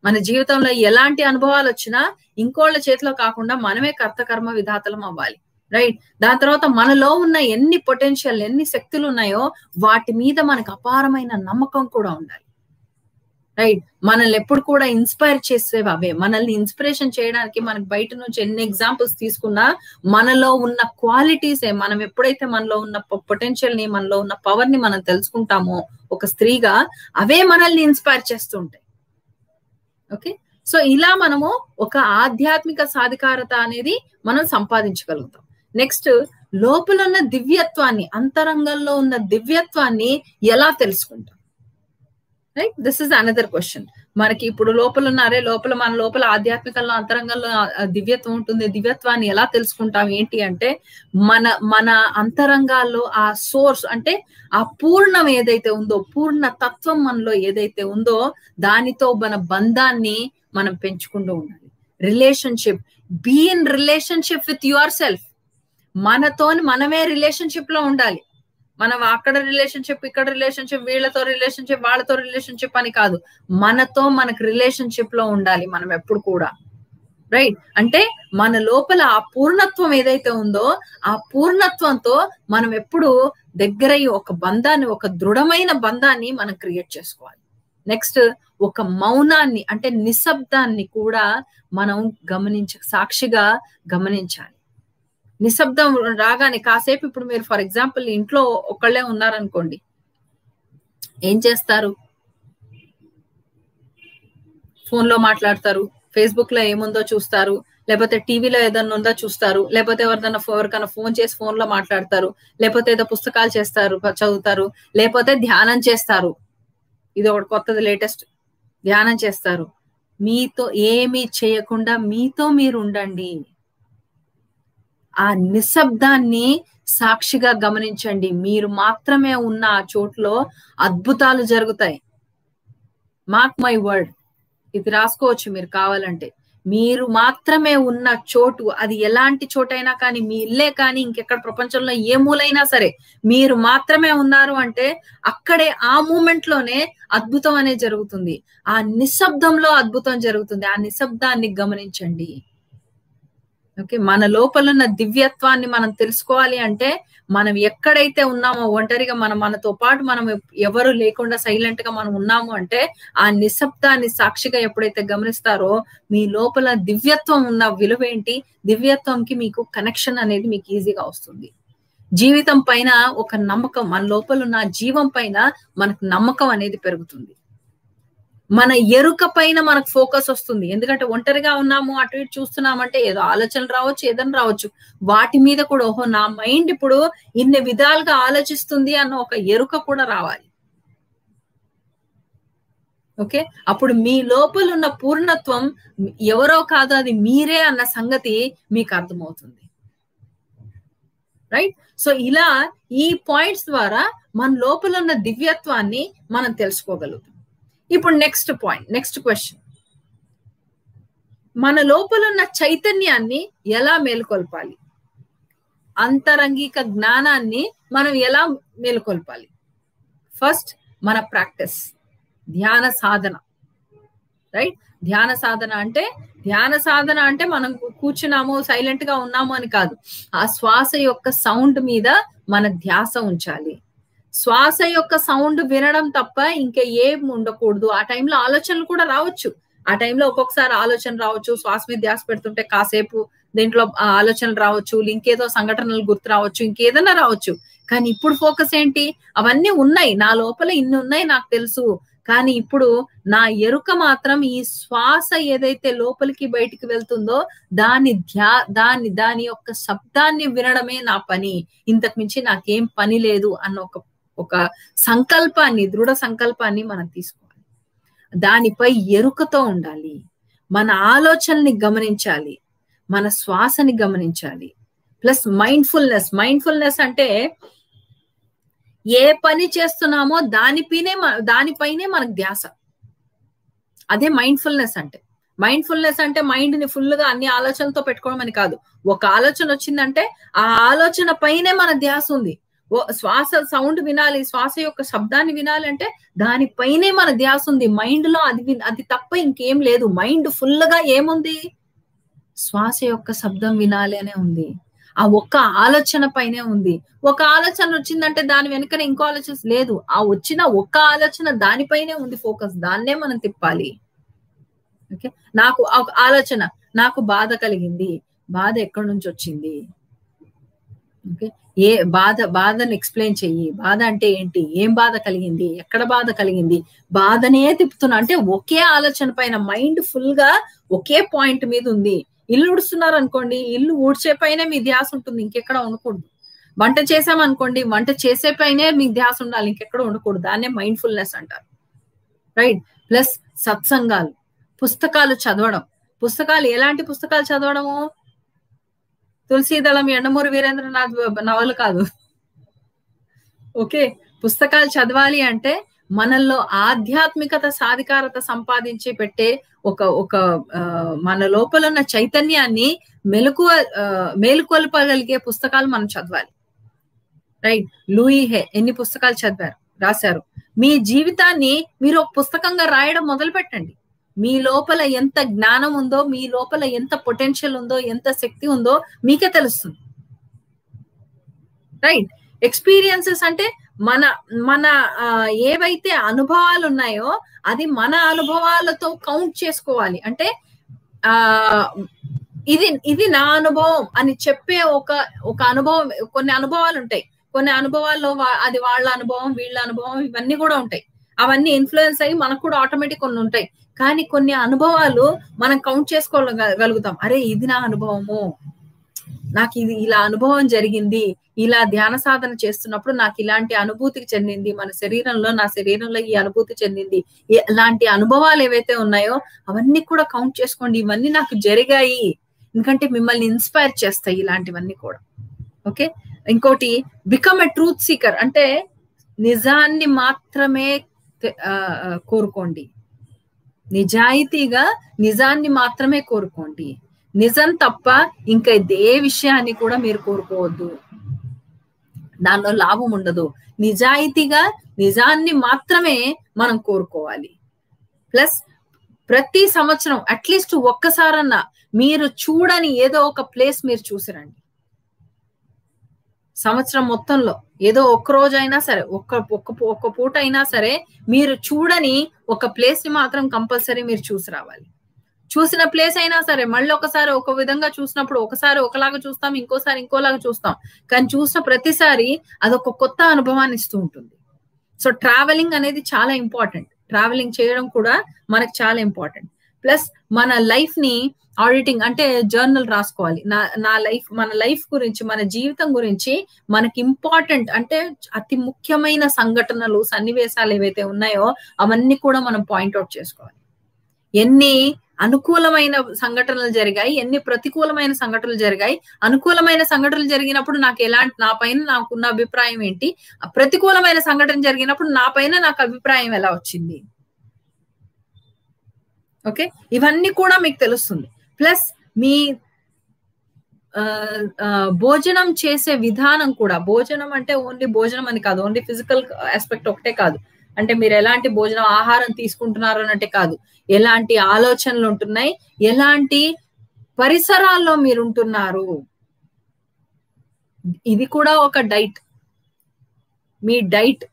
మన జీవితంలో ఎలాంటి అనుభవాలు వచ్చినా ఇంకోళ్ళ చేతిలో కాకుండా మనమే కర్త కర్మ విధాతలం అవ్వాలి. రైట్, దాని తర్వాత మనలో ఉన్న ఎన్ని పొటెన్షియల్, ఎన్ని శక్తులు ఉన్నాయో వాటి మీద మనకు అపారమైన నమ్మకం కూడా ఉండాలి. రైట్, మనల్ని ఎప్పుడు కూడా ఇన్స్పైర్ చేసేవి అవే. మనల్ని ఇన్స్పిరేషన్ చేయడానికి మనకి బయట నుంచి ఎన్ని ఎగ్జాంపుల్స్ తీసుకున్నా మనలో ఉన్న క్వాలిటీసే, మనం ఎప్పుడైతే మనలో ఉన్న పొటెన్షియల్ ని, మనలో ఉన్న పవర్ ని మనం తెలుసుకుంటామో ఒక స్త్రీగా, అవే మనల్ని ఇన్స్పైర్ చేస్తూ ఉంటాయి. ఓకే, సో ఇలా మనము ఒక ఆధ్యాత్మిక సాధికారత అనేది మనం సంపాదించగలుగుతాం. నెక్స్ట్, లోపల ఉన్న దివ్యత్వాన్ని, అంతరంగంలో ఉన్న దివ్యత్వాన్ని ఎలా తెలుసుకుంటాం? Right, this is another question. మనకి ఇప్పుడు లోపల ఉన్నారే, మన లోపల ఆధ్యాత్మికంలో అంతరంగంలో దివ్యత్వం ఉంటుంది. దివ్యత్వాన్ని ఎలా తెలుసుకుంటాం ఏంటి అంటే, మన అంతరంగాల్లో ఆ సోర్స్ అంటే ఆ పూర్ణం ఏదైతే ఉందో, పూర్ణ తత్వం మనలో ఏదైతే ఉందో దానితో మన బంధాన్ని మనం పెంచుకుంటూ ఉండాలి. Relationship, be in relationship with yourself. మనతోని మనమే రిలేషన్షిప్ లో ఉండాలి. మనం అక్కడ రిలేషన్షిప్, ఇక్కడ రిలేషన్షిప్, వీళ్ళతో రిలేషన్షిప్, వాళ్ళతో రిలేషన్షిప్ అని కాదు, మనతో మనకు రిలేషన్షిప్ లో ఉండాలి మనం ఎప్పుడు కూడా. రైట్, అంటే మన లోపల ఆ పూర్ణత్వం ఏదైతే ఉందో ఆ పూర్ణత్వంతో మనం ఎప్పుడు దగ్గరయ్యి ఒక బంధాన్ని, ఒక దృఢమైన బంధాన్ని మనం క్రియేట్ చేసుకోవాలి. నెక్స్ట్, ఒక మౌనాన్ని అంటే నిశ్శబ్దాన్ని కూడా మనం సాక్షిగా గమనించాలి. నిశ్శబ్దం రాగానే కాసేపు, ఇప్పుడు మీరు ఫర్ ఎగ్జాంపుల్ ఇంట్లో ఒకళ్ళే ఉన్నారనుకోండి, ఏం చేస్తారు? ఫోన్ లో మాట్లాడతారు, ఫేస్బుక్ లో ఏముందో చూస్తారు, లేకపోతే టీవీలో ఏదన్నా ఉందో చూస్తారు, లేకపోతే ఎవరికైనా ఫోన్ చేసి ఫోన్ లో మాట్లాడతారు, లేకపోతే ఏదో పుస్తకాలు చదువుతారు, లేకపోతే ధ్యానం చేస్తారు. ఇది ఒకటి కొత్తది, లేటెస్ట్, ధ్యానం చేస్తారు. మీతో ఏమీ చేయకుండా మీతో మీరు ఉండండి. ఆ నిశ్శబ్దాన్ని సాక్షిగా గమనించండి. మీరు మాత్రమే ఉన్న ఆ చోట్లో అద్భుతాలు జరుగుతాయి. మార్క్ మై వర్డ్, ఇది రాసుకోవచ్చు మీరు కావాలంటే. మీరు మాత్రమే ఉన్న చోటు, అది ఎలాంటి చోటైనా కానీ, మీ ఇల్లే కానీ, ఇంకెక్కడ ప్రపంచంలో ఏ మూలైనా సరే, మీరు మాత్రమే ఉన్నారు అంటే అక్కడే ఆ మూమెంట్ లోనే అద్భుతం అనేది జరుగుతుంది. ఆ నిశ్శబ్దంలో అద్భుతం జరుగుతుంది. ఆ నిశ్శబ్దాన్ని గమనించండి. ఓకే, మన లోపల ఉన్న దివ్యత్వాన్ని మనం తెలుసుకోవాలి అంటే మనం ఎక్కడైతే ఉన్నామో ఒంటరిగా, మనతో పాటు మనం ఎవరు లేకుండా సైలెంట్ గా మనం ఉన్నాము అంటే ఆ నిశ్శబ్దాన్ని సాక్షిగా ఎప్పుడైతే గమనిస్తారో మీ లోపల దివ్యత్వం ఉన్న విలువ ఏంటి, దివ్యత్వంకి మీకు కనెక్షన్ అనేది మీకు ఈజీగా వస్తుంది. జీవితం పైన ఒక నమ్మకం, మన లోపల ఉన్న జీవం పైన మనకు నమ్మకం అనేది పెరుగుతుంది. మన ఎరుక పైన మనకు ఫోకస్ వస్తుంది. ఎందుకంటే ఒంటరిగా ఉన్నాము, అటు ఇటు చూస్తున్నామంటే ఏదో ఆలోచనలు రావచ్చు, ఏదైనా రావచ్చు, వాటి మీద కూడా ఓహో నా మైండ్ ఇప్పుడు ఇన్ని విధాలుగా ఆలోచిస్తుంది అన్న ఒక ఎరుక కూడా రావాలి. ఓకే, అప్పుడు మీ లోపల ఉన్న పూర్ణత్వం ఎవరో కాదు, అది మీరే అన్న సంగతి మీకు అర్థమవుతుంది. రైట్, సో ఇలా ఈ పాయింట్స్ ద్వారా మన లోపల ఉన్న దివ్యత్వాన్ని మనం తెలుసుకోగలుగుతాం. ఇప్పుడు నెక్స్ట్ పాయింట్, నెక్స్ట్ క్వశ్చన్, మన లోపల ఉన్న చైతన్యాన్ని ఎలా మేలుకొల్పాలి? అంతరంగిక జ్ఞానాన్ని మనం ఎలా మేలుకొల్పాలి? ఫస్ట్ మన ప్రాక్టీస్, ధ్యాన సాధన. రైట్, ధ్యాన సాధన అంటే మనం కూర్చున్నాము, సైలెంట్ గా ఉన్నాము అని కాదు. ఆ శ్వాస యొక్క సౌండ్ మీద మన ధ్యాస ఉంచాలి. శ్వాస యొక్క సౌండ్ వినడం తప్ప ఇంకా ఏం ఉండకూడదు. ఆ టైంలో ఆలోచనలు కూడా రావచ్చు, ఆ టైంలో ఒక్కొక్కసారి ఆలోచన రావచ్చు, శ్వాస మీద ధ్యాస పెడుతుంటే కాసేపు దీంట్లో ఆలోచనలు రావచ్చు, ఇంకేదో సంఘటనలు గుర్తు రావచ్చు, ఇంకేదైనా రావచ్చు. కానీ ఇప్పుడు ఫోకస్ ఏంటి? అవన్నీ ఉన్నాయి, నా లోపల ఇన్ని ఉన్నాయి నాకు తెలుసు, కానీ ఇప్పుడు నా ఎరుక మాత్రం ఈ శ్వాస ఏదైతే లోపలికి బయటికి వెళ్తుందో దాని యొక్క శబ్దాన్ని వినడమే నా పని, ఇంతకు మించి నాకేం పని లేదు అన్న ఒక సంకల్పాన్ని, దృఢ సంకల్పాన్ని మనం తీసుకోవాలి. దానిపై ఎరుకతో ఉండాలి. మన ఆలోచనని గమనించాలి, మన శ్వాసని గమనించాలి, ప్లస్ మైండ్ఫుల్నెస్ అంటే ఏ పని చేస్తున్నామో దానిపైనే మనకు ధ్యాస. అదే మైండ్ఫుల్నెస్ అంటే మైండ్ ని ఫుల్ గా అన్ని ఆలోచనలతో పెట్టుకోవడం అని కాదు. ఒక ఆలోచన వచ్చిందంటే ఆ ఆలోచన పైనే మన ధ్యాస ఉంది. శ్వాస సౌండ్ వినాలి, శ్వాస యొక్క శబ్దాన్ని వినాలి అంటే దానిపైనే మన ధ్యాస ఉంది. మైండ్ లో అది తప్ప ఇంకేం లేదు. మైండ్ ఫుల్ గా ఏముంది, శ్వాస యొక్క శబ్దం వినాలి అనే ఉంది. ఆ ఒక్క ఆలోచన పైనే ఉంది. ఒక ఆలోచన వచ్చిందంటే దాని వెనుకనే ఇంకో ఆలోచన లేదు. ఆ వచ్చిన ఒక్క ఆలోచన దానిపైనే ఉంది ఫోకస్. దాన్నే మనం తిప్పాలి. ఓకే, నాకు ఆలోచన, నాకు బాధ కలిగింది, బాధ ఎక్కడి నుంచి వచ్చింది? ఓకే, బాధను ఎక్స్ప్లెయిన్ చెయ్యి. బాధ అంటే ఏంటి, ఏం బాధ కలిగింది, ఎక్కడ బాధ కలిగింది, బాధనే తిప్పుతున్నా అంటే ఒకే ఆలోచన పైన మైండ్ ఫుల్ గా ఒకే పాయింట్ మీద ఉంది. ఇల్లు ఊడుస్తున్నారు అనుకోండి, ఇల్లు ఊడ్చే పైనే మీ ధ్యాస ఉంటుంది, ఇంకెక్కడ ఉండకూడదు. వంట చేసామనుకోండి, వంట చేసే పైనే మీ ధ్యాస ఉండాలి, ఇంకెక్కడ ఉండకూడదు. దాన్నే మైండ్ఫుల్నెస్ అంటారు. రైట్. ప్లస్ సత్సంగాలు, పుస్తకాలు చదవడం. పుస్తకాలు ఎలాంటి పుస్తకాలు చదవడము? తులసీదళం యండమూరి వీరేంద్రనాథ్ నవలు కాదు. ఓకే, పుస్తకాలు చదవాలి అంటే మనల్లో ఆధ్యాత్మికత సాధికారత సంపాదించి పెట్టే ఒక మన లోపల ఉన్న చైతన్యాన్ని మేలుకొల్పగలిగే పుస్తకాలు మనం చదవాలి. రైట్. లూయి హే ఎన్ని పుస్తకాలు రాశారు. మీ జీవితాన్ని మీరు ఒక పుస్తకంగా రాయడం మొదలు పెట్టండి. మీ లోపల ఎంత జ్ఞానం ఉందో, మీ లోపల ఎంత పొటెన్షియల్ ఉందో, ఎంత శక్తి ఉందో మీకే తెలుస్తుంది. రైట్. ఎక్స్పీరియన్సెస్ అంటే మన ఏవైతే అనుభవాలు ఉన్నాయో అది మన అనుభవాలతో కౌంట్ చేసుకోవాలి. అంటే ఇది నా అనుభవం అని చెప్పే ఒక అనుభవం. కొన్ని అనుభవాలు ఉంటాయి, కొన్ని అనుభవాల్లో అది వాళ్ళ అనుభవం, వీళ్ళ అనుభవం, ఇవన్నీ కూడా ఉంటాయి. అవన్నీ ఇన్ఫ్లుయెన్స్ అయ్యి మనకు కూడా ఆటోమేటిక్ కొన్ని ఉంటాయి. కానీ కొన్ని అనుభవాలు మనం కౌంట్ చేసుకోగలుగుతాం. అరే ఇది నా అనుభవము, నాకు ఇది ఇలా అనుభవం జరిగింది, ఇలా ధ్యాన సాధన చేస్తున్నప్పుడు నాకు ఇలాంటి అనుభూతికి చెందింది, నా శరీరంలో ఈ అనుభూతి చెందింది. ఇలాంటి అనుభవాలు ఏవైతే ఉన్నాయో అవన్నీ కూడా కౌంట్ చేసుకోండి. ఇవన్నీ నాకు జరిగాయి, ఎందుకంటే మిమ్మల్ని ఇన్స్పైర్ చేస్తాయి ఇలాంటివన్నీ కూడా. ఓకే. ఇంకోటి బికమ్ ఎ ట్రూత్ సీకర్ అంటే నిజాన్ని మాత్రమే కోరుకోండి. నిజాయితీగా నిజాన్ని మాత్రమే కోరుకోండి. నిజం తప్ప ఇంకా ఏ విషయాన్ని కూడా మీరు కోరుకోవద్దు, దానిలో లాభం ఉండదు. నిజాయితీగా నిజాన్ని మాత్రమే మనం కోరుకోవాలి. ప్లస్ ప్రతి సంవత్సరం అట్లీస్ట్ ఒక్కసారన్నా మీరు చూడని ఏదో ఒక ప్లేస్ మీరు చూసిరండి. సంవత్సరం మొత్తంలో ఏదో ఒక్క రోజు అయినా సరే, ఒక్క పూట అయినా సరే మీరు చూడని ఒక ప్లేస్ ని మాత్రం కంపల్సరీ మీరు చూసి రావాలి. చూసిన ప్లేస్ అయినా సరే మళ్ళీ ఒకసారి ఒక విధంగా చూసినప్పుడు ఒకసారి ఒకలాగా చూస్తాం, ఇంకోసారి ఇంకోలాగా చూస్తాం. కానీ చూసిన ప్రతిసారి అదొక కొత్త అనుభవాన్ని ఇస్తూ ఉంటుంది. సో ట్రావెలింగ్ అనేది చాలా ఇంపార్టెంట్. ట్రావెలింగ్ చేయడం కూడా మనకు చాలా ఇంపార్టెంట్. ప్లస్ మన లైఫ్ ని ఆడిటింగ్ అంటే జర్నల్ రాసుకోవాలి. మన లైఫ్ గురించి, మన జీవితం గురించి మనకి ఇంపార్టెంట్ అంటే అతి ముఖ్యమైన సంఘటనలు, సన్నివేశాలు ఏవైతే ఉన్నాయో అవన్నీ కూడా మనం పాయింట్అవుట్ చేసుకోవాలి. ఎన్ని అనుకూలమైన సంఘటనలు జరిగాయి, ఎన్ని ప్రతికూలమైన సంఘటనలు జరిగాయి, అనుకూలమైన సంఘటనలు జరిగినప్పుడు నా పైన నాకున్న అభిప్రాయం ఏంటి, ప్రతికూలమైన సంఘటన జరిగినప్పుడు నా పైన నాకు అభిప్రాయం ఎలా వచ్చింది. ఓకే, ఇవన్నీ కూడా మీకు తెలుస్తుంది. ప్లస్ మీ భోజనం చేసే విధానం కూడా, భోజనం అంటే ఓన్లీ భోజనం అని కాదు, ఓన్లీ ఫిజికల్ ఆస్పెక్ట్ ఒకటే కాదు. అంటే మీరు ఎలాంటి భోజనం ఆహారం తీసుకుంటున్నారు అన్నట్టే కాదు, ఎలాంటి ఆలోచనలు ఉంటున్నాయి, ఎలాంటి పరిసరాల్లో మీరు ఉంటున్నారు, ఇది కూడా ఒక డైట్. మీ డైట్,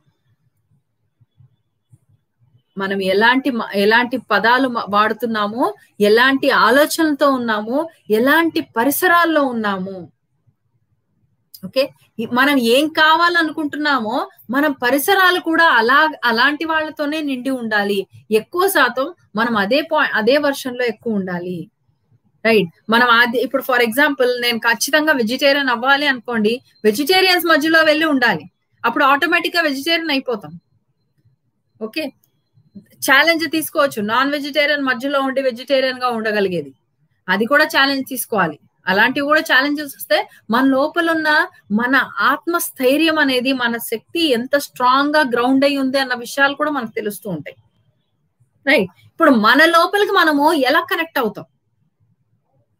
మనం ఎలాంటి పదాలు వాడుతున్నామో, ఎలాంటి ఆలోచనలతో ఉన్నామో, ఎలాంటి పరిసరాల్లో ఉన్నాము. ఓకే, మనం ఏం కావాలనుకుంటున్నామో మనం పరిసరాలు కూడా అలాంటి వాళ్ళతోనే నిండి ఉండాలి. ఎక్కువ శాతం మనం అదే వర్షన్లో ఎక్కువ ఉండాలి. రైట్. మనం ఇప్పుడు ఫర్ ఎగ్జాంపుల్ నేను ఖచ్చితంగా వెజిటేరియన్ అవ్వాలి అనుకోండి, వెజిటేరియన్స్ మధ్యలో వెళ్ళి ఉండాలి, అప్పుడు ఆటోమేటిక్ గా వెజిటేరియన్ అయిపోతాం. ఓకే, ఛాలెంజ్ తీసుకోవచ్చు, నాన్ వెజిటేరియన్ మధ్యలో ఉండి వెజిటేరియన్ గా ఉండగలిగేది, అది కూడా ఛాలెంజ్ తీసుకోవాలి. అలాంటివి కూడా ఛాలెంజెస్ వస్తే మన లోపల ఉన్న మన ఆత్మస్థైర్యం అనేది, మన శక్తి ఎంత స్ట్రాంగ్ గా గ్రౌండ్ అయి ఉంది అన్న విషయాలు కూడా మనకు తెలుస్తూ ఉంటాయి. రైట్. ఇప్పుడు మన లోపలికి మనము ఎలా కనెక్ట్ అవుతాం?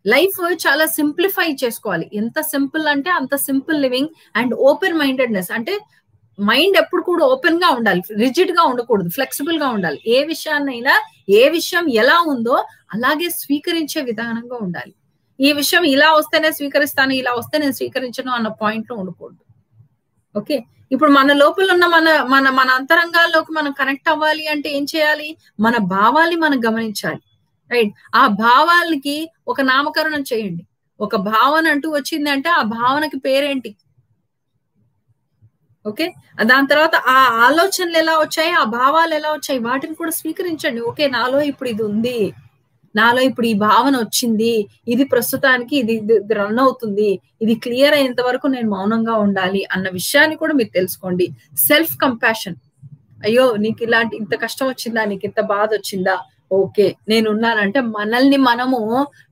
లైఫ్ చాలా సింప్లిఫై చేసుకోవాలి. ఎంత సింపుల్ అంటే అంత simple living and open mindedness. అంటే మైండ్ ఎప్పుడు కూడా ఓపెన్ గా ఉండాలి, రిజిడ్ గా ఉండకూడదు, ఫ్లెక్సిబుల్ గా ఉండాలి. ఏ విషయాన్నైనా, ఏ విషయం ఎలా ఉందో అలాగే స్వీకరించే విధానంగా ఉండాలి. ఈ విషయం ఇలా వస్తేనే స్వీకరిస్తాను, ఇలా వస్తే నేను స్వీకరించను అన్న పాయింట్ లో ఉండకూడదు. ఓకే. ఇప్పుడు మన లోపల ఉన్న మన మన మన అంతరంగాల్లోకి మనం కనెక్ట్ అవ్వాలి అంటే ఏం చేయాలి? మన భావాల్ని మనం గమనించాలి. రైట్. ఆ భావాలకి ఒక నామకరణం చేయండి. ఒక భావన అంటూ వచ్చింది అంటే ఆ భావనకి పేరేంటి? ఓకే. దాని తర్వాత ఆ ఆలోచనలు ఎలా వచ్చాయి, ఆ భావాలు ఎలా వచ్చాయి, వాటిని కూడా స్వీకరించండి. ఓకే, నాలో ఇప్పుడు ఇది ఉంది, నాలో ఇప్పుడు ఈ భావన వచ్చింది, ఇది ప్రస్తుతానికి ఇది రన్ అవుతుంది, ఇది క్లియర్ అయ్యేంత వరకు నేను మౌనంగా ఉండాలి అన్న విషయాన్ని కూడా మీరు తెలుసుకోండి. Self compassion. అయ్యో నీకు ఇలాంటి ఇంత కష్టం వచ్చిందా, నీకు ఇంత బాధ వచ్చిందా, ఓకే నేనున్నానంటే మనల్ని మనము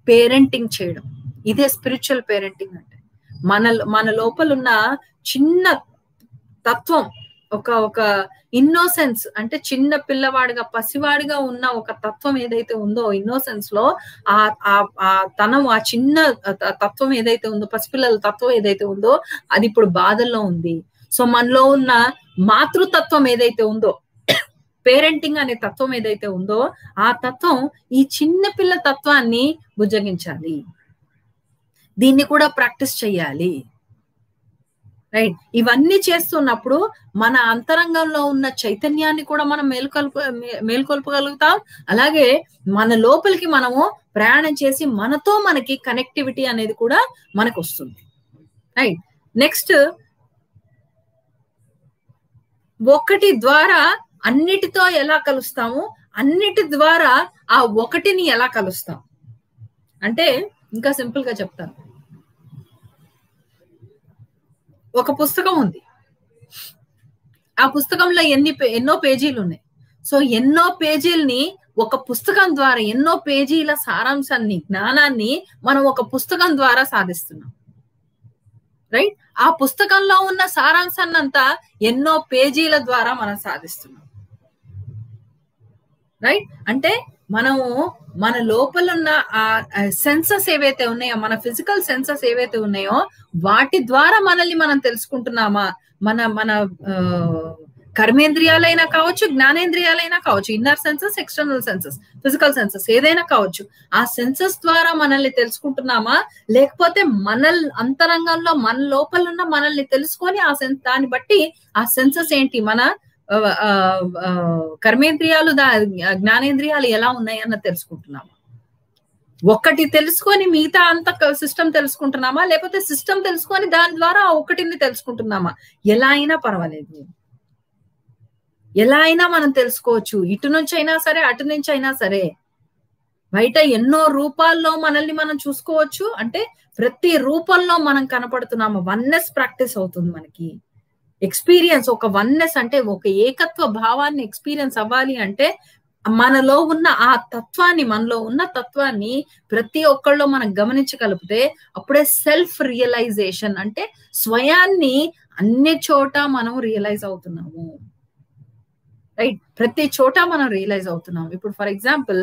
పేరెంటింగ్ చేయడం. ఇదే స్పిరిచువల్ పేరెంటింగ్ అంటే. మన లోపల ఉన్న చిన్న తత్వం, ఒక ఇన్నోసెన్స్, అంటే చిన్న పిల్లవాడిగా పసివాడిగా ఉన్న ఒక తత్వం ఏదైతే ఉందో, ఇన్నోసెన్స్ లో ఆ తనం, ఆ చిన్న తత్వం ఏదైతే ఉందో, పసిపిల్లల తత్వం ఏదైతే ఉందో అది ఇప్పుడు బాధల్లో ఉంది. సో మనలో ఉన్న మాతృతత్వం ఏదైతే ఉందో, పేరెంటింగ్ అనే తత్వం ఏదైతే ఉందో ఆ తత్వం ఈ చిన్న పిల్ల తత్వాన్ని బుజ్జగించాలి. దీన్ని కూడా ప్రాక్టీస్ చెయ్యాలి. రైట్. ఇవన్నీ చేస్తున్నప్పుడు మన అంతరంగంలో ఉన్న చైతన్యాన్ని కూడా మనం మేల్కొల్పగలుగుతాం. అలాగే మన లోపలికి మనము ప్రయాణం చేసి మనతో మనకి కనెక్టివిటీ అనేది కూడా మనకు వస్తుంది. రైట్. నెక్స్ట్, ఒకటి ద్వారా అన్నిటితో ఎలా కలుస్తాము, అన్నిటి ద్వారా ఆ ఒకటిని ఎలా కలుస్తాం అంటే, ఇంకా సింపుల్ గా చెప్తాను. ఒక పుస్తకం ఉంది, ఆ పుస్తకంలో ఎన్నో పేజీలు ఉన్నాయి. సో ఎన్నో పేజీల్ని ఒక పుస్తకం ద్వారా, ఎన్నో పేజీల సారాంశాన్ని, జ్ఞానాన్ని మనం ఒక పుస్తకం ద్వారా సాధిస్తున్నాం. రైట్. ఆ పుస్తకంలో ఉన్న సారాంశాన్ని అంతా ఎన్నో పేజీల ద్వారా మనం సాధిస్తున్నాం. రైట్. అంటే మనము మన లోపల ఉన్న ఆ సెన్సెస్ ఏవైతే ఉన్నాయో, మన ఫిజికల్ సెన్సెస్ ఏవైతే ఉన్నాయో వాటి ద్వారా మనల్ని మనం తెలుసుకుంటున్నామా? మన కర్మేంద్రియాలైనా కావచ్చు, జ్ఞానేంద్రియాలైనా కావచ్చు, inner senses, external senses, physical senses ఏదైనా కావచ్చు, ఆ సెన్సెస్ ద్వారా మనల్ని తెలుసుకుంటున్నామా? లేకపోతే మన అంతరంగంలో మన లోపల ఉన్న మనల్ని తెలుసుకొని దాన్ని బట్టి ఆ సెన్సెస్ ఏంటి, మన కర్మేంద్రియాలు, జ్ఞానేంద్రియాలు ఎలా ఉన్నాయన్న తెలుసుకుంటున్నామా? ఒక్కటి తెలుసుకొని మిగతా అంత సిస్టమ్ తెలుసుకుంటున్నామా? లేకపోతే సిస్టమ్ తెలుసుకొని దాని ద్వారా ఒకటిని తెలుసుకుంటున్నామా? ఎలా అయినా పర్వాలేదు, ఎలా అయినా మనం తెలుసుకోవచ్చు. ఇటు నుంచి అయినా సరే, అటు నుంచి అయినా సరే. బయట ఎన్నో రూపాల్లో మనల్ని మనం చూసుకోవచ్చు. అంటే ప్రతి రూపంలో మనం కనపడుతున్నాము. వన్నెస్ ప్రాక్టీస్ అవుతుంది మనకి. ఎక్స్పీరియన్స్, ఒక వన్నెస్ అంటే ఒక ఏకత్వ భావాన్ని ఎక్స్పీరియన్స్ అవ్వాలి అంటే మనలో ఉన్న ఆ తత్వాన్ని, మనలో ఉన్న తత్వాన్ని ప్రతి ఒక్కళ్ళలో మనం గమనించగలిగితే అప్పుడే సెల్ఫ్ రియలైజేషన్, అంటే స్వయాన్ని అన్ని చోట మనం రియలైజ్ అవుతున్నాము. రైట్. ప్రతి చోట మనం రియలైజ్ అవుతున్నాం. ఇప్పుడు ఫర్ ఎగ్జాంపుల్,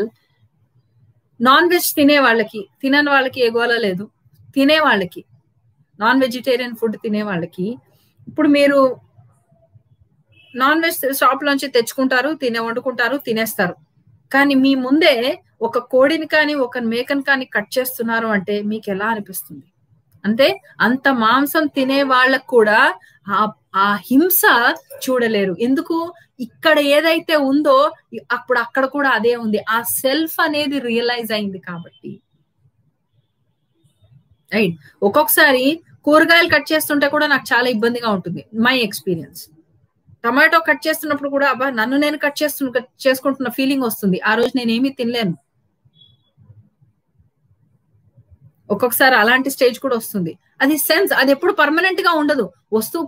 నాన్ వెజ్ తినే వాళ్ళకి, తినని వాళ్ళకి ఏ గోల లేదు. తినే వాళ్ళకి, నాన్ వెజిటేరియన్ ఫుడ్ తినే వాళ్ళకి, ఇప్పుడు మీరు నాన్ వెజ్ షాప్ లోంచి తెచ్చుకుంటారు, వండుకుంటారు, తినేస్తారు. కానీ మీ ముందే ఒక కోడిని కానీ ఒక మేకను కానీ కట్ చేస్తున్నారు అంటే మీకు ఎలా అనిపిస్తుంది? అంటే అంత మాంసం తినే వాళ్ళకు కూడా ఆ హింస చూడలేరు. ఎందుకు? ఇక్కడ ఏదైతే ఉందో అప్పుడు అక్కడ కూడా అదే ఉంది. ఆ సెల్ఫ్ అనేది రియలైజ్ అయింది కాబట్టి. రైట్. ఒక్కొక్కసారి కూరగాయలు కట్ చేస్తుంటే కూడా నాకు చాలా ఇబ్బందిగా ఉంటుంది. My experience. టమాటో కట్ చేస్తున్నప్పుడు కూడా అబ్బా నన్ను నేను కట్ చేసుకుంటున్న ఫీలింగ్ వస్తుంది. ఆ రోజు నేనేమీ తినలేను. ఒక్కొక్కసారి అలాంటి స్టేజ్ కూడా వస్తుంది. అది సెన్స్, అది ఎప్పుడు పర్మనెంట్ గా ఉండదు, వస్తూ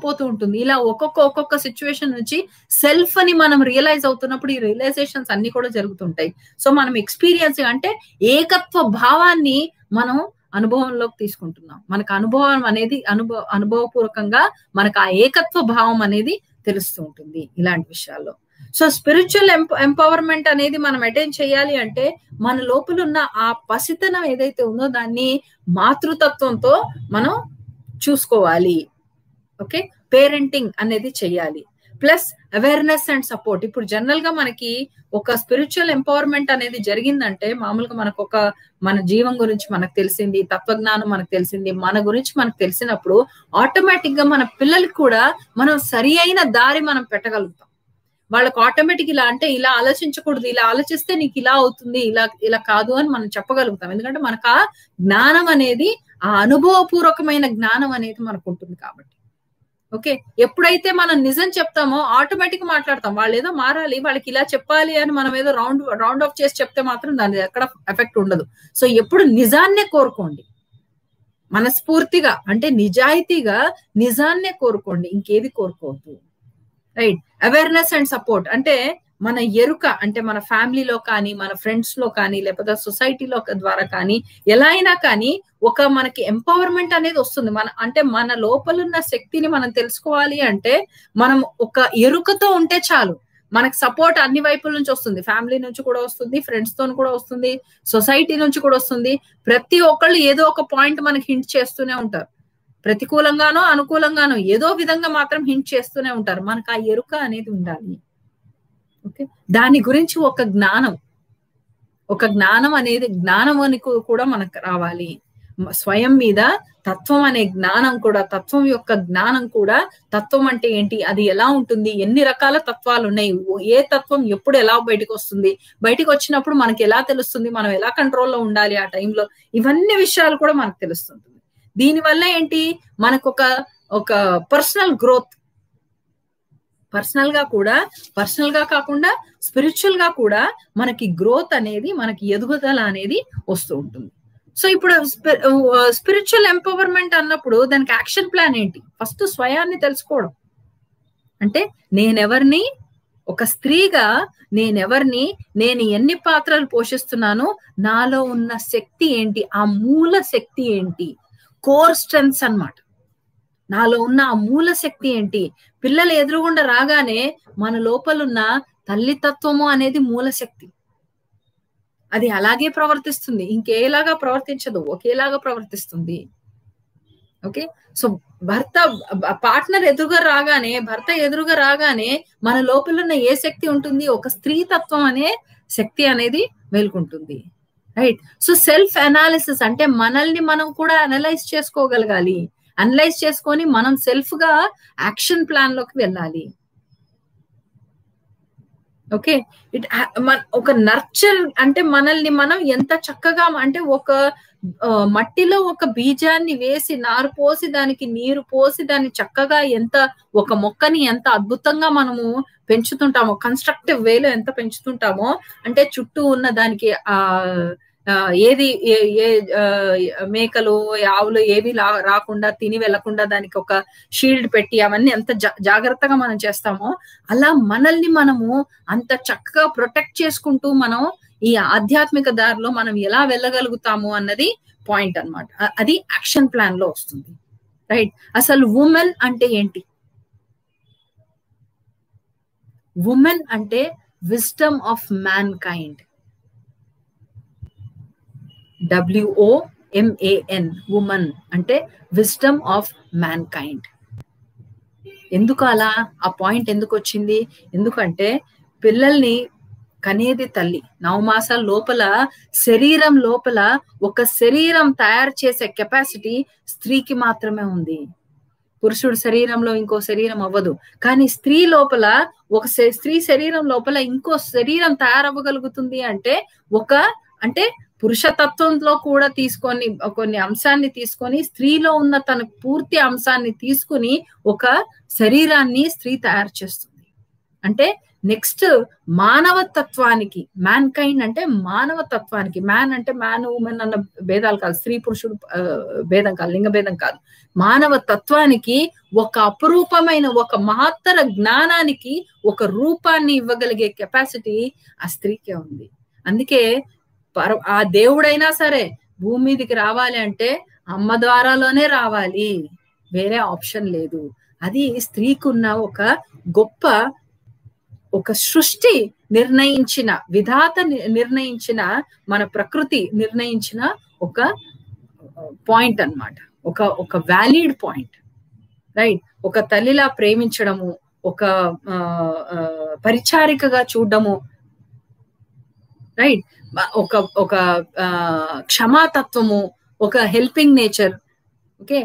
పోతూ ఉంటుంది. ఇలా ఒక్కొక్క సిచ్యువేషన్ నుంచి సెల్ఫ్ అని మనం రియలైజ్ అవుతున్నప్పుడు ఈ రియలైజేషన్స్ అన్ని కూడా జరుగుతుంటాయి. సో మనం ఎక్స్పీరియన్స్ అంటే ఏకత్వ భావాన్ని మనం అనుభవంలోకి తీసుకుంటున్నాం. మనకు అనుభవం అనేది అనుభవపూర్వకంగా మనకు ఆ ఏకత్వ భావం అనేది తెలుస్తూ ఉంటుంది ఇలాంటి విషయాల్లో. సో స్పిరిచువల్ ఎంపవర్మెంట్ అనేది మనం అటైన్ చేయాలి అంటే మన లోపల ఉన్న ఆ పసితనం ఏదైతే ఉందో దాన్ని మాతృతత్వంతో మనం చూసుకోవాలి. ఓకే, పేరెంటింగ్ అనేది చెయ్యాలి. Plus awareness and support. ఇప్పుడు జనరల్ గా మనకి ఒక స్పిరిచువల్ ఎంపవర్మెంట్ అనేది జరిగిందంటే మామూలుగా మనకు మన జీవం గురించి మనకు తెలిసింది, తత్వజ్ఞానం మనకు తెలిసింది, మన గురించి మనకు తెలిసినప్పుడు ఆటోమేటిక్ గా మన పిల్లలకి కూడా మనం సరి అయిన దారి మనం పెట్టగలుగుతాం. వాళ్ళకి ఆటోమేటిక్ ఇలా అంటే ఇలా ఆలోచించకూడదు, ఇలా ఆలోచిస్తే నీకు ఇలా అవుతుంది, ఇలా కాదు అని మనం చెప్పగలుగుతాం. ఎందుకంటే మనకు ఆ జ్ఞానం అనేది, ఆ అనుభవపూర్వకమైన జ్ఞానం అనేది మనకు ఉంటుంది కాబట్టి. ఓకే, ఎప్పుడైతే మనం నిజం చెప్తామో ఆటోమేటిక్ మాట్లాడతాం. వాళ్ళు ఏదో మారాలి, వాళ్ళకి ఇలా చెప్పాలి అని మనం ఏదో రౌండ్ ఆఫ్ చేసి చెప్తే మాత్రం దాని ఎక్కడ ఎఫెక్ట్ ఉండదు. సో ఎప్పుడు నిజాన్నే కోరుకోండి, మనస్ఫూర్తిగా అంటే నిజాయితీగా నిజాన్నే కోరుకోండి, ఇంకేది కోరుకోవద్దు. రైట్. అవేర్నెస్ అండ్ సపోర్ట్ అంటే మన ఎరుక అంటే మన ఫ్యామిలీలో కానీ, మన ఫ్రెండ్స్ లో కానీ, లేకపోతే సొసైటీలో ద్వారా కానీ, ఎలా అయినా కానీ మనకి ఎంపవర్మెంట్ అనేది వస్తుంది. మన లోపలున్న శక్తిని మనం తెలుసుకోవాలి అంటే మనం ఒక ఎరుకతో ఉంటే చాలు. మనకి సపోర్ట్ అన్ని వైపుల నుంచి వస్తుంది. ఫ్యామిలీ నుంచి కూడా వస్తుంది, ఫ్రెండ్స్ తో కూడా వస్తుంది, సొసైటీ నుంచి కూడా వస్తుంది. ప్రతి ఒక్కళ్ళు ఏదో ఒక పాయింట్ మనకి హింట్ చేస్తూనే ఉంటారు. ప్రతికూలంగానో అనుకూలంగానో ఏదో విధంగా మాత్రం హింట్ చేస్తూనే ఉంటారు. మనకు ఆ ఎరుక అనేది ఉండాలి. ఓకే, దాని గురించి ఒక జ్ఞానం అనేది జ్ఞానం అని కూడా మనకు రావాలి. స్వయం మీద తత్వం అనే జ్ఞానం కూడా, తత్వం యొక్క జ్ఞానం కూడా, తత్వం అంటే ఏంటి, అది ఎలా ఉంటుంది, ఎన్ని రకాల తత్వాలు ఉన్నాయి, ఏ తత్వం ఎప్పుడు ఎలా బయటకు వస్తుంది, బయటకు వచ్చినప్పుడు మనకి ఎలా తెలుస్తుంది, మనం ఎలా కంట్రోల్లో ఉండాలి ఆ టైంలో, ఇవన్నీ విషయాలు కూడా మనకు తెలుస్తుంది. దీనివల్ల ఏంటి, మనకు ఒక పర్సనల్ గ్రోత్, పర్సనల్ గా కాకుండా స్పిరిచువల్ గా కూడా మనకి గ్రోత్ అనేది, మనకి ఎదుగుదల అనేది వస్తూ ఉంటుంది. సో ఇప్పుడు స్పిరిచువల్ ఎంపవర్మెంట్ అన్నప్పుడు దానికి యాక్షన్ ప్లాన్ ఏంటి? ఫస్ట్ స్వయాన్ని తెలుసుకోవడం. అంటే నేనెవరిని, ఒక స్త్రీగా నేనెవరిని, నేను ఎన్ని పాత్రలు పోషిస్తున్నాను, నాలో ఉన్న శక్తి ఏంటి, ఆ మూల శక్తి ఏంటి, కోర్ స్ట్రెంగ్స్ అన్నమాట. నాలో ఉన్న ఆ మూల శక్తి ఏంటి? పిల్లలు ఎదురుగుండా రాగానే మన లోపలున్న తల్లితత్వము అనేది మూల శక్తి. అది అలాగే ప్రవర్తిస్తుంది, ఇంకేలాగా ప్రవర్తించదు, ఒకేలాగా ప్రవర్తిస్తుంది. ఓకే, సో పార్ట్నర్ ఎదురుగా రాగానే మన లోపల ఉన్న ఏ శక్తి ఉంటుంది, ఒక స్త్రీ తత్వం అనే శక్తి అనేది మేల్కొంటుంది. రైట్. సో సెల్ఫ్ అనాలిసిస్ అంటే మనల్ని మనం కూడా అనలైజ్ చేసుకోగలగాలి. అనలైజ్ చేసుకొని మనం సెల్ఫ్ గా యాక్షన్ ప్లాన్ లోకి వెళ్ళాలి. ఓకే, ఒక నర్చర్ అంటే మనల్ని మనం ఎంత చక్కగా, అంటే మట్టిలో ఒక బీజాన్ని వేసి నారు పోసి దానికి నీరు పోసి దాన్ని చక్కగా ఒక మొక్కని ఎంత అద్భుతంగా మనము పెంచుతుంటామో, కన్స్ట్రక్టివ్ వేలో ఎంత పెంచుతుంటామో, అంటే చుట్టూ ఉన్న దానికి ఏది మేకలు ఆవులు ఏవి రాకుండా, తిని వెళ్లకుండా దానికి ఒక షీల్డ్ పెట్టి అవన్నీ ఎంత జాగ్రత్తగా మనం చేస్తామో, అలా మనల్ని మనము అంత చక్కగా ప్రొటెక్ట్ చేసుకుంటూ మనం ఈ ఆధ్యాత్మిక దారిలో మనం ఎలా వెళ్ళగలుగుతాము అన్నది పాయింట్ అన్నమాట. అది యాక్షన్ ప్లాన్ లో వస్తుంది. రైట్. అసలు ఉమెన్ అంటే ఏంటి? ఉమెన్ అంటే wisdom of man kind. WOMAN, woman అంటే విజ్డమ్ ఆఫ్ మ్యాన్ కైండ్. ఎందుకు అలా ఆ పాయింట్ ఎందుకు వచ్చింది? ఎందుకంటే పిల్లల్ని కనేది తల్లి. 9 మాసాల లోపల శరీరం లోపల ఒక శరీరం తయారు చేసే కెపాసిటీ స్త్రీకి మాత్రమే ఉంది. పురుషుడు శరీరంలో ఇంకో శరీరం అవ్వదు. కానీ స్త్రీ లోపల స్త్రీ శరీరం లోపల ఇంకో శరీరం తయారవ్వగలుగుతుంది అంటే అంటే పురుషతత్వంలో కూడా తీసుకొని కొన్ని అంశాన్ని తీసుకొని స్త్రీలో ఉన్న తన పూర్తి అంశాన్ని తీసుకుని ఒక శరీరాన్ని స్త్రీ తయారు చేస్తుంది. అంటే నెక్స్ట్ మానవతత్వానికి, మ్యాన్ కైండ్ అంటే మానవతత్వానికి, మ్యాన్ అంటే మ్యాన్ ఉమెన్ అన్న భేదాలు కాదు, స్త్రీ పురుషుడు భేదం కాదు, లింగ భేదం కాదు, మానవ తత్వానికి ఒక అపురూపమైన ఒక మహత్తర జ్ఞానానికి ఒక రూపాన్ని ఇవ్వగలిగే కెపాసిటీ ఆ స్త్రీకే ఉంది. అందుకే ఆ దేవుడైనా సరే, భూమి మీదకి రావాలి అంటే అమ్మ ద్వారాలోనే రావాలి, వేరే ఆప్షన్ లేదు. అది స్త్రీకి ఉన్న ఒక గొప్ప ఒక సృష్టి నిర్ణయించిన, విధాత నిర్ణయించిన, మన ప్రకృతి నిర్ణయించిన ఒక పాయింట్ అన్నమాట, ఒక వ్యాలిడ్ పాయింట్. రైట్. ఒక తల్లిలా ప్రేమించడము, ఒక పరిచారికగా చూడడము, రైట్, ఒక క్షమాతత్వము, ఒక హెల్పింగ్ నేచర్, ఓకే,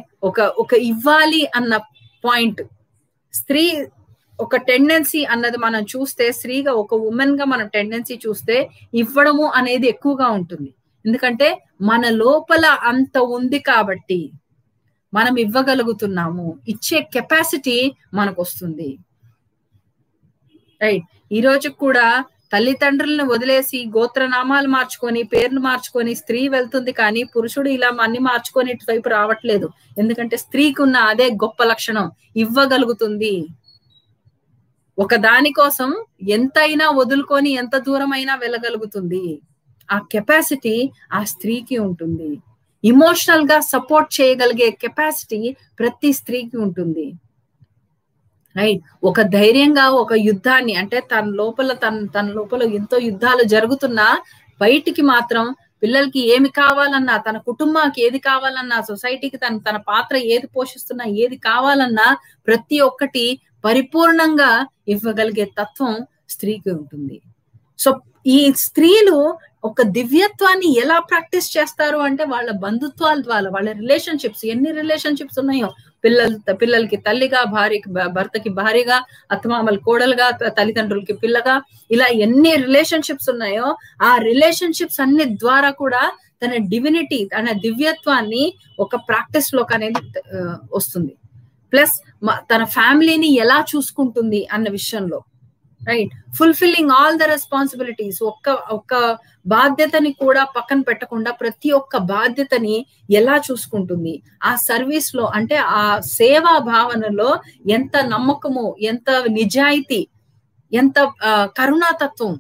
ఒక ఇవ్వాలి అన్న పాయింట్. స్త్రీ ఒక టెండెన్సీ అన్నది మనం చూస్తే, స్త్రీగా ఒక ఉమెన్ గా మనం టెండెన్సీ చూస్తే ఇవ్వడము అనేది ఎక్కువగా ఉంటుంది. ఎందుకంటే మన లోపల అంత ఉంది కాబట్టి మనం ఇవ్వగలుగుతున్నాము, ఇచ్చే కెపాసిటీ మనకు వస్తుంది. రైట్. ఈ రోజు కూడా తల్లిదండ్రులను వదిలేసి గోత్రనామాలు మార్చుకొని, పేర్లు మార్చుకొని స్త్రీ వెళ్తుంది, కానీ పురుషుడు ఇలా అన్ని మార్చుకొని ఇటువైపు రావట్లేదు. ఎందుకంటే స్త్రీకి ఉన్న అదే గొప్ప లక్షణం, ఇవ్వగలుగుతుంది. ఒక దాని కోసం ఎంతైనా వదులుకొని ఎంత దూరం అయినా వెళ్ళగలుగుతుంది. ఆ కెపాసిటీ ఆ స్త్రీకి ఉంటుంది. ఇమోషనల్ గా సపోర్ట్ చేయగలిగే కెపాసిటీ ప్రతి స్త్రీకి ఉంటుంది. రైట్. ఒక ధైర్యంగా ఒక యుద్ధాన్ని, అంటే తన లోపల ఎంతో యుద్ధాలు జరుగుతున్నా బయటికి మాత్రం పిల్లలకి ఏమి కావాలన్నా, తన కుటుంబానికి ఏది కావాలన్నా, సొసైటీకి తన పాత్ర ఏది పోషిస్తున్నా, ఏది కావాలన్నా ప్రతి ఒక్కటి పరిపూర్ణంగా ఇవ్వగలిగే తత్వం స్త్రీకి ఉంటుంది. సో ఈ స్త్రీలు ఒక దివ్యత్వాన్ని ఎలా ప్రాక్టీస్ చేస్తారు అంటే వాళ్ళ బంధుత్వాల ద్వారా, వాళ్ళ రిలేషన్షిప్స్, ఎన్ని రిలేషన్షిప్స్ ఉన్నాయో, పిల్లలకి తల్లిగా, భర్తకి భార్యగా, అత్తమామల కోడలుగా, తల్లిదండ్రులకి పిల్లగా, ఇలా ఎన్ని రిలేషన్షిప్స్ ఉన్నాయో ఆ రిలేషన్షిప్స్ అన్ని ద్వారా కూడా తన డివినిటీ, తన దివ్యత్వాన్ని ఒక ప్రాక్టీస్ లోకి అనేది వస్తుంది. ప్లస్ తన ఫ్యామిలీని ఎలా చూసుకుంటుంది అన్న విషయంలో, right, fulfilling all the responsibilities, ఒక్క బాధ్యతని కూడా పక్కన పెట్టకుండా ప్రతి ఒక్క బాధ్యతని ఎలా చూసుకుంటుంది, ఆ సర్వీస్ లో, అంటే ఆ సేవా భావనలో ఎంత నమ్మకము, ఎంత నిజాయితీ, ఎంత కరుణాతత్వం,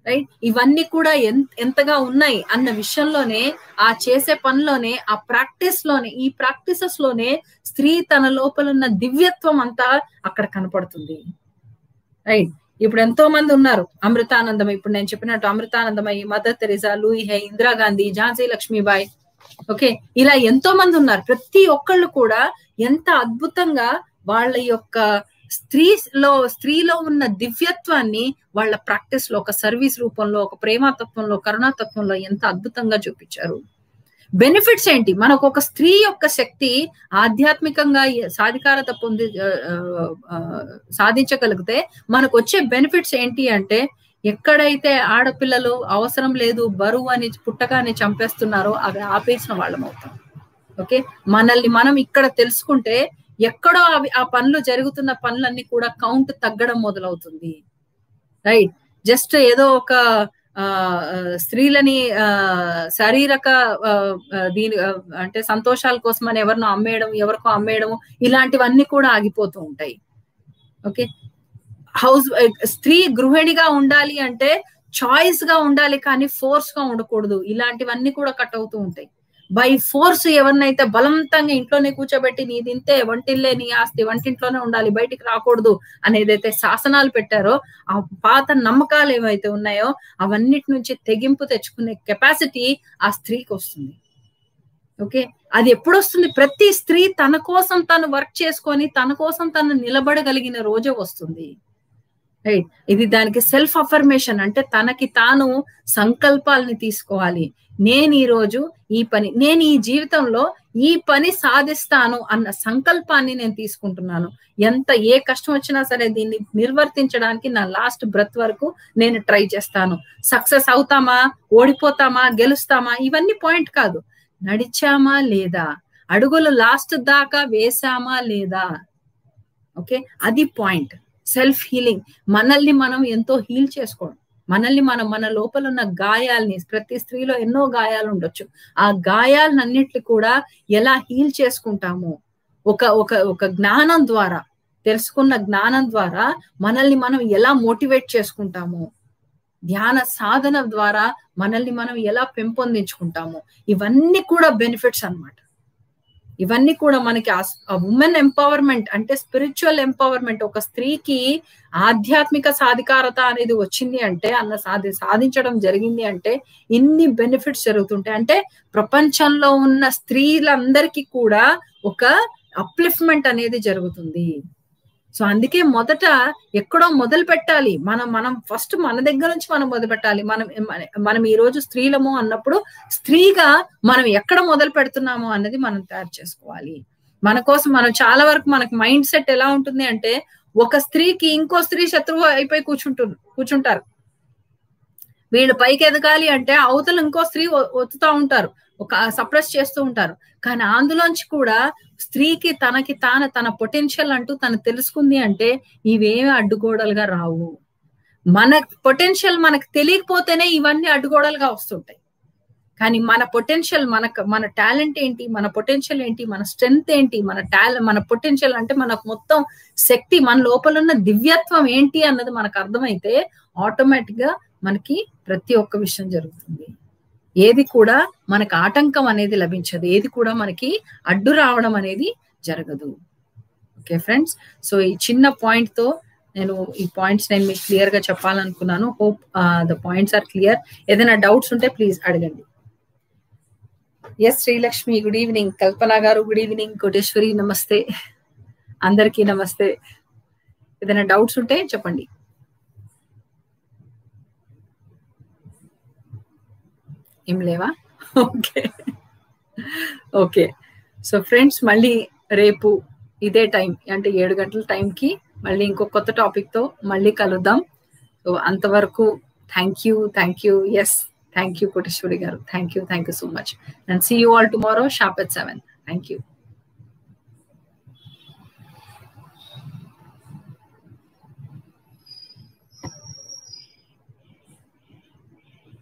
రైట్, ఇవన్నీ కూడా ఎంతగా ఉన్నాయి అన్న విషయంలోనే, ఆ చేసే పనిలోనే, ఆ ప్రాక్టీస్ లోనే, ఈ ప్రాక్టీసెస్ లోనే స్త్రీ తన లోపల ఉన్న దివ్యత్వం అంతా అక్కడ కనపడుతుంది. రైట్. ఇప్పుడు ఎంతో మంది ఉన్నారు. అమృతానందమై, ఇప్పుడు నేను చెప్పినట్టు Amritanandamayi, Mother Teresa, Louise Hay, Indira Gandhi, Jhansi Lakshmibai, okay, ఇలా ఎంతో మంది ఉన్నారు. ప్రతి ఒక్కళ్ళు కూడా ఎంత అద్భుతంగా వాళ్ళ యొక్క స్త్రీలో ఉన్న దివ్యత్వాన్ని వాళ్ళ ప్రాక్టీస్ లో, ఒక సర్వీస్ రూపంలో, ఒక ప్రేమతత్వంలో, కరుణాతత్వంలో ఎంత అద్భుతంగా చూపించారు. బెనిఫిట్స్ ఏంటి? మనకు ఒక స్త్రీ యొక్క శక్తి ఆధ్యాత్మికంగా సాధికారత సాధించగలిగితే మనకు వచ్చే బెనిఫిట్స్ ఏంటి అంటే, ఎక్కడైతే ఆడపిల్లలు అవసరం లేదు, బరువు అని పుట్టగానే చంపేస్తున్నారో అవి ఆపేసిన వాళ్ళం అవుతాం. ఓకే, మనల్ని మనం ఇక్కడ తెలుసుకుంటే ఎక్కడో ఆ పనులు జరుగుతున్న పనులన్నీ కూడా కౌంట్ తగ్గడం మొదలవుతుంది. రైట్. జస్ట్ ఏదో ఒక స్త్రీలని శారీరక దీని అంటే సంతోషాల కోసం అని ఎవరికో అమ్మేయడం, ఇలాంటివన్నీ కూడా ఆగిపోతూ ఉంటాయి. ఓకే, స్త్రీ గృహిణిగా ఉండాలి అంటే చాయిస్ గా ఉండాలి, కానీ ఫోర్స్ గా ఉండకూడదు. ఇలాంటివన్నీ కూడా కట్ అవుతూ ఉంటాయి. బై ఫోర్స్ ఎవరినైతే బలవంతంగా ఇంట్లోనే కూర్చోబెట్టి, నీ తింటే వంటిల్లే నీ ఆస్తి, వంటింట్లోనే ఉండాలి, బయటికి రాకూడదు అనేదైతే శాసనాలు పెట్టారో, ఆ పాత నమ్మకాలు ఏవైతే ఉన్నాయో అవన్నిటి నుంచి తెగింపు తెచ్చుకునే కెపాసిటీ ఆ స్త్రీకి వస్తుంది. ఓకే, అది ఎప్పుడు వస్తుంది? ప్రతి స్త్రీ తన కోసం తను వర్క్ చేసుకొని, తన కోసం తను నిలబడగలిగిన రోజే వస్తుంది. రైట్. ఇది దానికి సెల్ఫ్ అఫర్మేషన్, అంటే తనకి తాను సంకల్పాలని తీసుకోవాలి. నేను ఈ రోజు నేను ఈ జీవితంలో ఈ పని సాధిస్తాను అన్న సంకల్పాన్ని నేను తీసుకుంటున్నాను. ఏ కష్టం వచ్చినా సరే దీన్ని నిర్వర్తించడానికి నా లాస్ట్ బ్రెత్ వరకు నేను ట్రై చేస్తాను. సక్సెస్ అవుతామా, ఓడిపోతామా, గెలుస్తామా, ఇవన్నీ పాయింట్ కాదు. నడిచామా లేదా, అడుగులు లాస్ట్ దాకా వేసామా లేదా, ఓకే, అది పాయింట్. సెల్ఫ్ హీలింగ్, మనల్ని మనం ఎంతో హీల్ చేసుకోవడం, మన లోపల ఉన్న గాయాల్ని, ప్రతి స్త్రీలో ఎన్నో గాయాలు ఉండొచ్చు, ఆ గాయాలన్నిటిని కూడా ఎలా హీల్ చేసుకుంటాము, ఒక జ్ఞానం ద్వారా, తెలుసుకున్న జ్ఞానం ద్వారా మనల్ని మనం ఎలా మోటివేట్ చేసుకుంటాము, ధ్యాన సాధన ద్వారా మనల్ని మనం ఎలా పెంపొందించుకుంటాము, ఇవన్నీ కూడా బెనిఫిట్స్ అన్నమాట. ఇవన్నీ కూడా మనకి ఉమెన్ ఎంపవర్మెంట్ అంటే స్పిరిచువల్ ఎంపవర్మెంట్. ఒక స్త్రీకి ఆధ్యాత్మిక సాధికారత అనేది వచ్చింది అంటే, సాధించడం జరిగింది అంటే ఇన్ని బెనిఫిట్స్ జరుగుతుంటాయి. అంటే ప్రపంచంలో ఉన్న స్త్రీలందరికీ కూడా ఒక అప్లిఫ్ట్మెంట్ అనేది జరుగుతుంది. సో అందుకే మొదట ఎక్కడో మొదలు పెట్టాలి. మనం ఫస్ట్ మన దగ్గర నుంచి మనం మొదలు పెట్టాలి. మనం ఈ రోజు స్త్రీలము అన్నప్పుడు స్త్రీగా మనం ఎక్కడ మొదలు పెడుతున్నామో అన్నది మనం తయారు చేసుకోవాలి. మన కోసం మనం చాలా వరకు మనకు మైండ్ సెట్ ఎలా ఉంటుంది అంటే, ఒక స్త్రీకి ఇంకో స్త్రీ శత్రువు అయిపోయి కూర్చుంటారు. వీళ్ళు పైకి ఎదగాలి అంటే అవతల ఇంకో స్త్రీ ఒత్తుతా ఉంటారు, ఒక సప్రెస్ చేస్తూ ఉంటారు. కానీ అందులోంచి కూడా స్త్రీకి తన పొటెన్షియల్ అంటూ తను తెలుసుకుంది అంటే ఇవేమి అడ్డుగోడలుగా రావు. మన పొటెన్షియల్ మనకు తెలియకపోతేనే ఇవన్నీ అడ్డుగోడలుగా వస్తుంటాయి. కానీ మన పొటెన్షియల్, మన టాలెంట్ ఏంటి, మన పొటెన్షియల్ ఏంటి, మన స్ట్రెంగ్త్ ఏంటి, మన పొటెన్షియల్ అంటే మనకు మొత్తం శక్తి, మన లోపల ఉన్న దివ్యత్వం ఏంటి అన్నది మనకు అర్థమైతే ఆటోమేటిక్ గా మనకి ప్రతి ఒక్క విషయం జరుగుతుంది. ఏది కూడా మనకు ఆటంకం అనేది లభించదు, ఏది కూడా మనకి అడ్డు రావడం అనేది జరగదు. ఓకే ఫ్రెండ్స్, సో ఈ చిన్న పాయింట్ తో నేను మీకు క్లియర్ గా చెప్పాలనుకున్నాను. Hope the points are clear. ఏదైనా డౌట్స్ ఉంటే ప్లీజ్ అడగండి. Yes Srilakshmi, good evening. Kalpana garu good evening. Koteswari నమస్తే, అందరికీ నమస్తే. ఏదైనా డౌట్స్ ఉంటే చెప్పండి. ఏం లేవా? ఓకే. సో ఫ్రెండ్స్, మళ్ళీ రేపు ఇదే టైం అంటే 7 గంటల టైంకి మళ్ళీ ఇంకో కొత్త టాపిక్ తో మళ్ళీ కలుద్దాం. సో అంతవరకు thank you. Yes, thank you Koteswari garu. Thank you so much. And see you all tomorrow sharp at 7. Thank you.